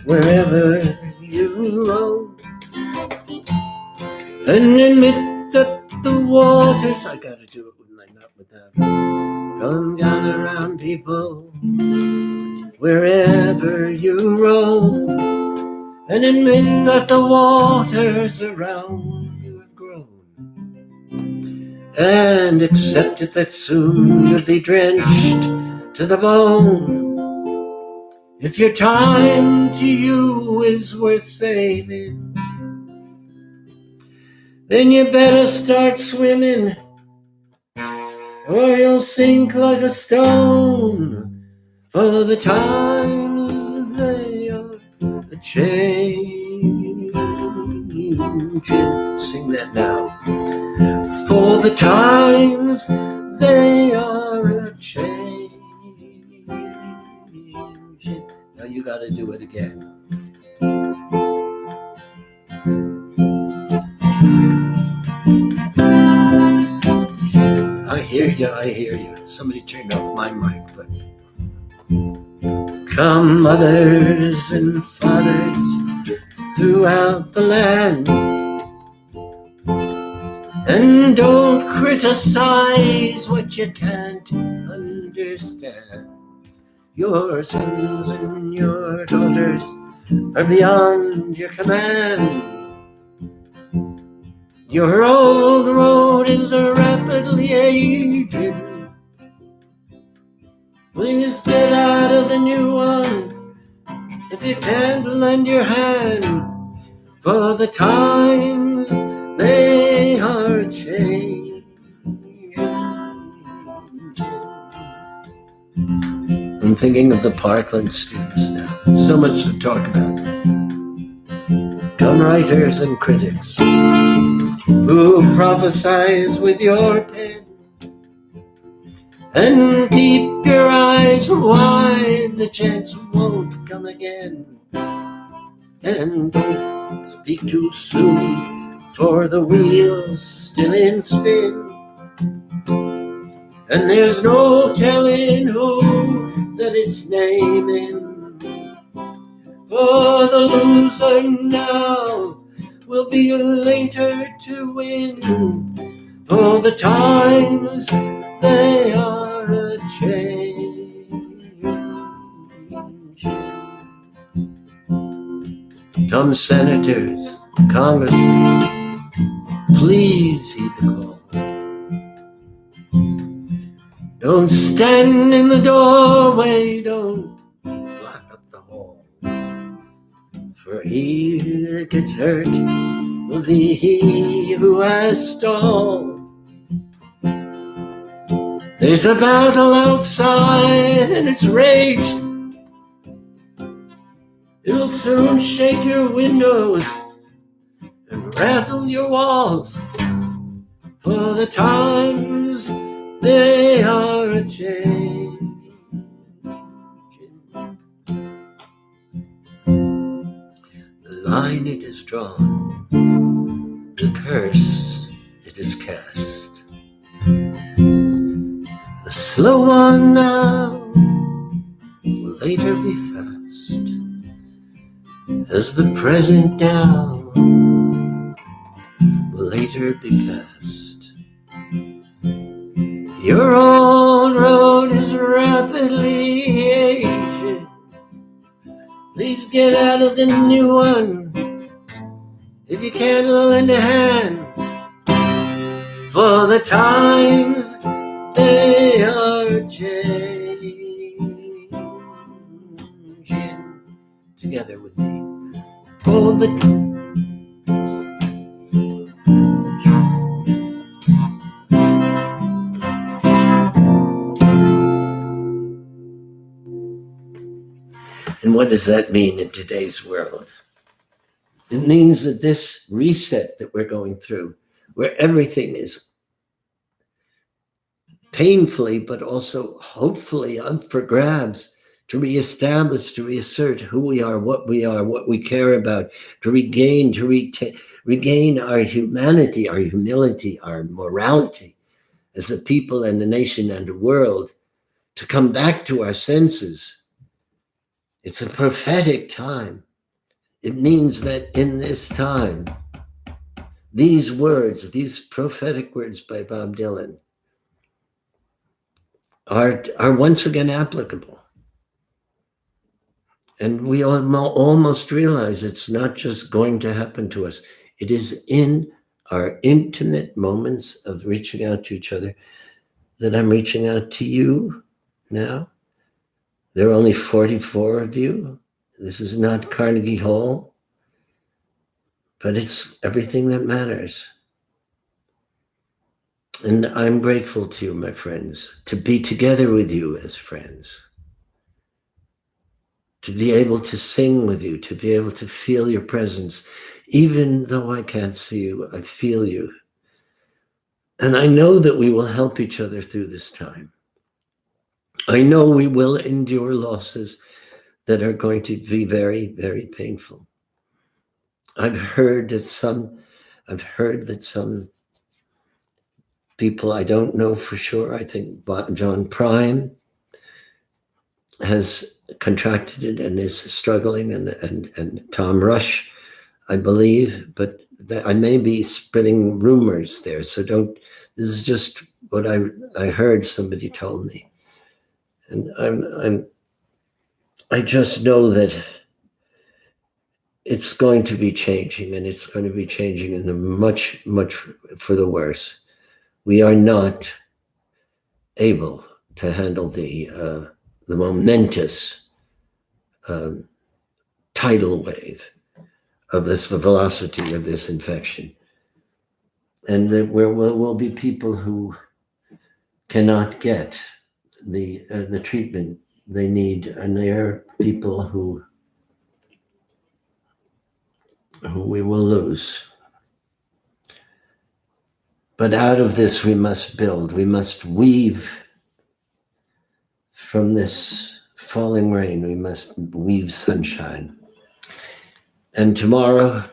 wherever you roam, and admit that the waters. I gotta do it not with that. Come gather round, people, wherever you roam, and admit that the waters around you have grown, and accept it that soon you'll be drenched to the bone. If your time to you is worth saving, then you better start swimming, or you'll sink like a stone. For the times they are a changing. Sing that now. For the times they are a changing. Now you got to do it again. I hear you. Somebody turned off my mic, but come, mothers and fathers throughout the land, and don't criticize what you can't understand. Your sons and your daughters are beyond your command. Your old road is rapidly aging. Please get out of the new one if you can't lend your hand. For the times they are changing. I'm thinking of the Parkland students now. So much to talk about. Come, writers and critics who prophesize with your pen, and keep your eyes wide, the chance won't come again. And don't speak too soon, for the wheel's still in spin, and there's no telling who that it's naming. For the loser now will be later to win. For the times they are a change. Come, senators, congressmen, please heed the call. Don't stand in the doorway, don't block up the hall. For he that gets hurt will be he who has stalled. There's a battle outside and it's raged. It'll soon shake your windows and rattle your walls. For the times they are a changing. The line it is drawn, the curse it is cast. The slow one now will later be fast, as the present now will later be past. Your old road is rapidly aging. Please get out of the new one if you can't lend a hand. For the times they are changing. Together with me, pull the And what does that mean in today's world? It means that this reset that we're going through, where everything is painfully, but also hopefully up for grabs, to reestablish, to reassert who we are, what we care about, to regain our humanity, our humility, our morality as a people and a nation and a world, to come back to our senses. It's a prophetic time. It means that in this time, these words, these prophetic words by Bob Dylan are once again applicable. And we almost realize it's not just going to happen to us. It is in our intimate moments of reaching out to each other that I'm reaching out to you now. There are only 44 of you. This is not Carnegie Hall, but it's everything that matters. And I'm grateful to you, my friends, to be together with you as friends, to be able to sing with you, to be able to feel your presence. Even though I can't see you, I feel you. And I know that we will help each other through this time. I know we will endure losses that are going to be very, very painful. I've heard that some people, I don't know for sure, I think John Prime has contracted it and is struggling, and Tom Rush, I believe, but I may be spreading rumors there, so this is just what I heard somebody told me. And I just know that it's going to be changing, and it's going to be changing in the much, much for the worse. We are not able to handle the momentous tidal wave of the velocity of this infection. And there will be people who cannot get the treatment they need, and there are people who we will lose. But out of this we must build, we must weave from this falling rain, we must weave sunshine. And tomorrow,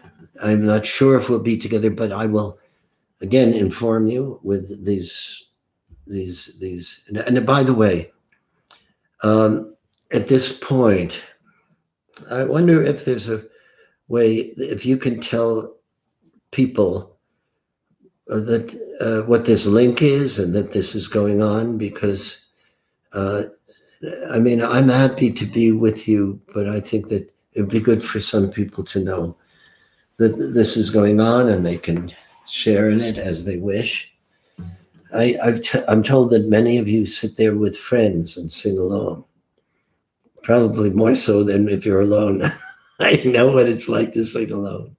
I'm not sure if we'll be together, but I will again inform you with these. And by the way, at this point, I wonder if there's a way, if you can tell people that what this link is and that this is going on, because I mean, I'm happy to be with you, but I think that it'd be good for some people to know that this is going on and they can share in it as they wish. I'm told that many of you sit there with friends and sing along, probably more so than if you're alone. I know what it's like to sing alone.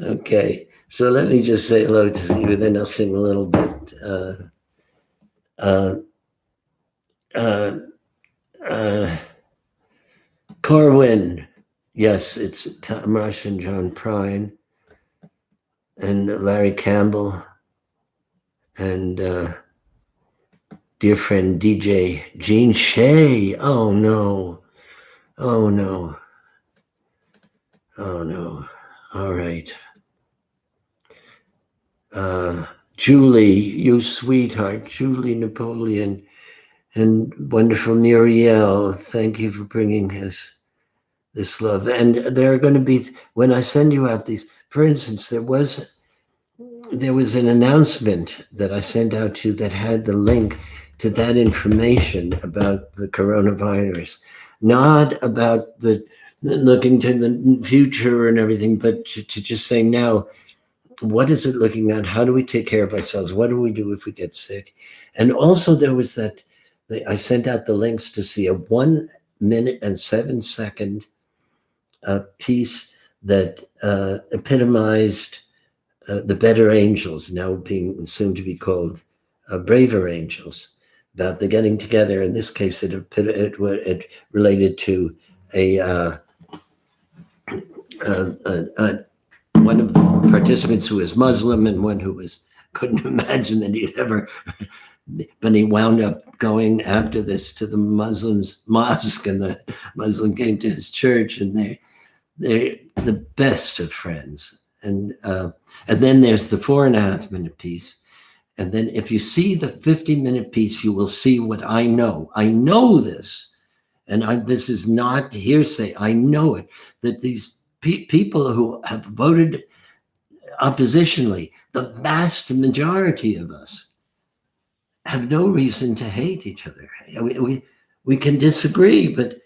Okay, so let me just say hello to you, then I'll sing a little bit. Uh, uh, uh, Corwin, yes, it's Tom Rush and John Prine and Larry Campbell and dear friend DJ Gene Shea. Oh no, oh no, oh no. All right. Julie, you sweetheart, Julie Napoleon, and wonderful Muriel. Thank you for bringing us this love. And there are going to be, when I send you out these, for instance, there was an announcement that I sent out to you that had the link to that information about the coronavirus, not about the looking to the future and everything, but to just say now, what is it looking at? How do we take care of ourselves? What do we do if we get sick? And also there was that, I sent out the links to see a 1 minute and 7 second piece that epitomized the better angels, now being soon to be called braver angels, about the getting together. In this case, it related to one of the participants who was Muslim and one who couldn't imagine that he'd ever, but he wound up going after this to the Muslims' mosque, and the Muslim came to his church, and they're the best of friends. And then there's the 4.5 minute piece. And then if you see the 50-minute piece, you will see what I know. I know this, and this is not hearsay. I know it, that these people who have voted oppositionally, the vast majority of us, have no reason to hate each other. We can disagree, but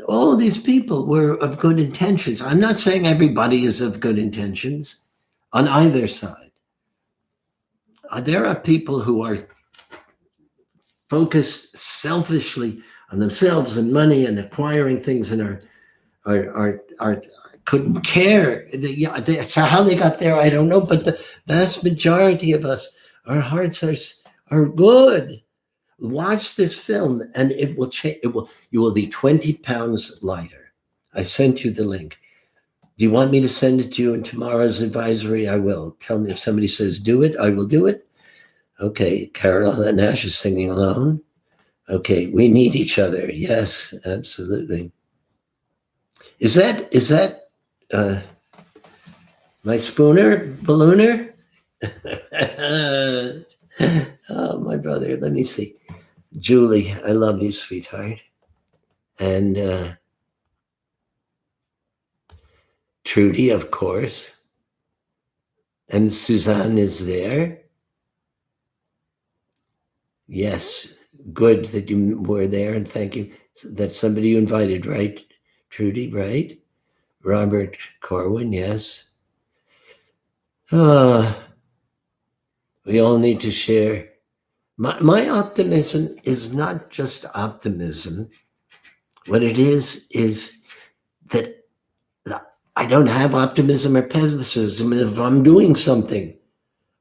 all of these people were of good intentions. I'm not saying everybody is of good intentions on either side. There are people who are focused selfishly on themselves and money and acquiring things and are couldn't care. So how they got there, I don't know. But the vast majority of us, our hearts are good. Watch this film, and it will change. You will be 20 pounds lighter. I sent you the link. Do you want me to send it to you in tomorrow's advisory? I will. Tell me if somebody says do it, I will do it. Okay, Carol Nash is singing alone. Okay, we need each other. Yes, absolutely. Is that my spooner, ballooner? Oh, my brother. Let me see. Julie, I love you, sweetheart. And Trudy, of course. And Suzanne is there. Yes, good that you were there, and thank you. That's somebody you invited, right, Trudy, right? Robert Corwin, yes. We all need to share. My optimism is not just optimism. What it is that I don't have optimism or pessimism if I'm doing something.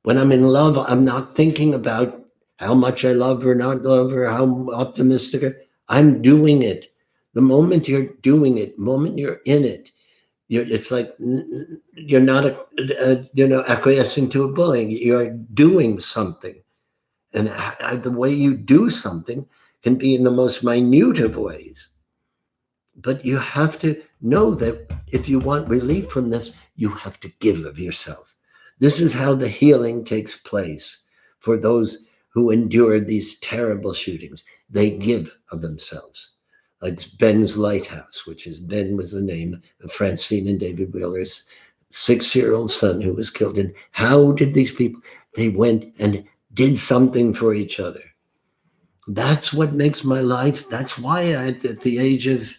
When I'm in love, I'm not thinking about how much I love or not love or how optimistic. I'm doing it. The moment you're doing it, the moment you're in it, it's like you're not acquiescing to a bullying. You're doing something, and the way you do something can be in the most minute of ways. But you have to know that if you want relief from this, you have to give of yourself. This is how the healing takes place for those who endure these terrible shootings. They give of themselves. Like Ben's Lighthouse, Ben was the name of Francine and David Wheeler's 6-year-old son who was killed. And how did these people, they went and did something for each other. That's what makes my life. That's why at the age of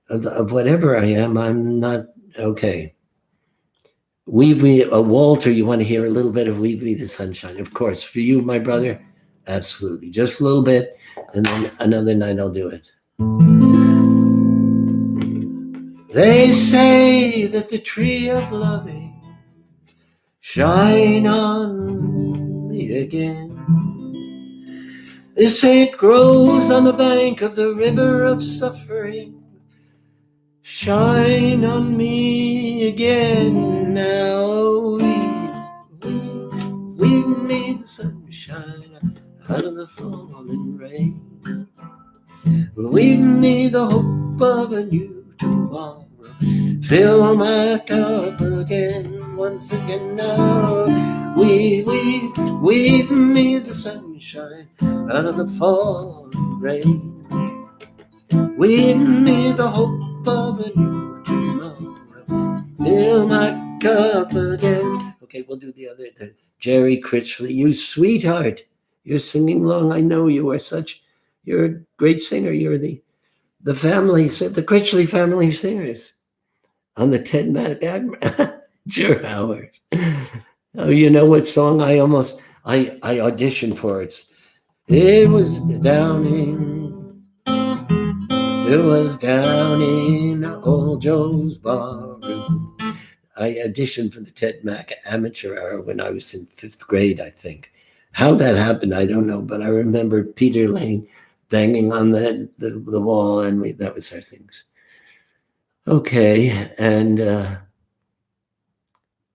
of whatever I am, I'm not okay. Walter, you want to hear a little bit of Weave Me the Sunshine? Of course. For you, my brother, absolutely. Just a little bit, and then another night I'll do it. They say that the tree of loving shine on me again. They say it grows on the bank of the river of suffering. Shine on me again now. We need the sunshine out of the falling rain. We need the hope of a new tomorrow. Fill my cup again, once again now. We need the sunshine out of the falling rain. We need the hope of a new tomorrow. Fill my cup again. Okay, we'll do the other. Jerry Critchley, you sweetheart. You're singing long. I know you are such. You're a great singer. You're the family, the Critchley family singers on the Ted Amateur Hours. Oh, you know what song I auditioned for? It was down in old Joe's barroom. I auditioned for the Ted Mack Amateur Hour when I was in 5th grade, I think. How that happened, I don't know, but I remember Peter Lane banging on the wall, and that was our things. Okay, and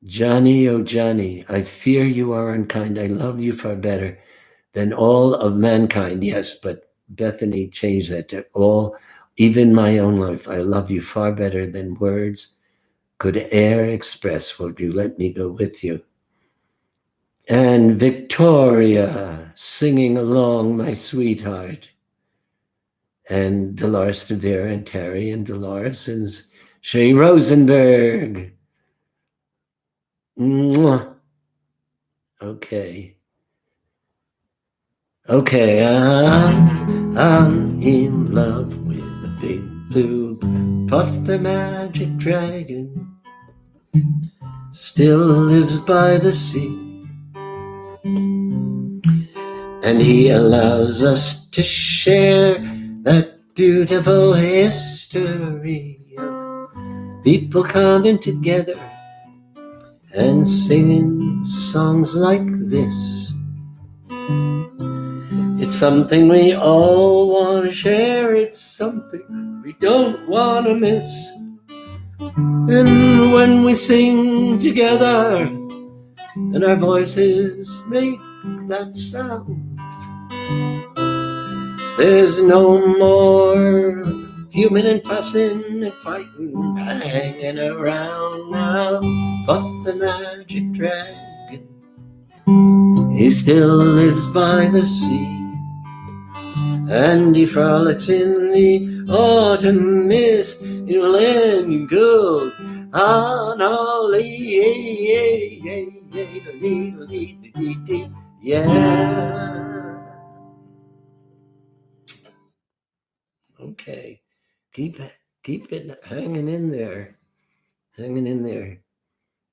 Johnny, oh Johnny, I fear you are unkind. I love you far better than all of mankind. Yes, but Bethany changed that to all, even my own life. I love you far better than words could e'er express. Won't you let me go with you? And Victoria singing along, my sweetheart. And Dolores De Vera and Terry and Dolores and Shay Rosenberg. Mwah. Okay. Okay, I'm in love with the big blue Puff the magic dragon. Still lives by the sea, and he allows us to share that beautiful history of people coming together and singing songs like this. It's something we all want to share. It's something we don't want to miss. And when we sing together and our voices make that sound, there's no more fuming and fussing and fighting, hanging around now. Puff the magic dragon, he still lives by the sea, and he frolics in the autumn mist, in gold on all yeah. Okay, keep it hanging in there.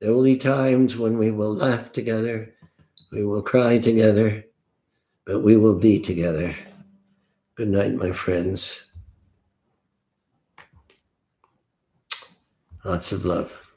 There will be times when we will laugh together, we will cry together, but we will be together. Good night, my friends. Lots of love.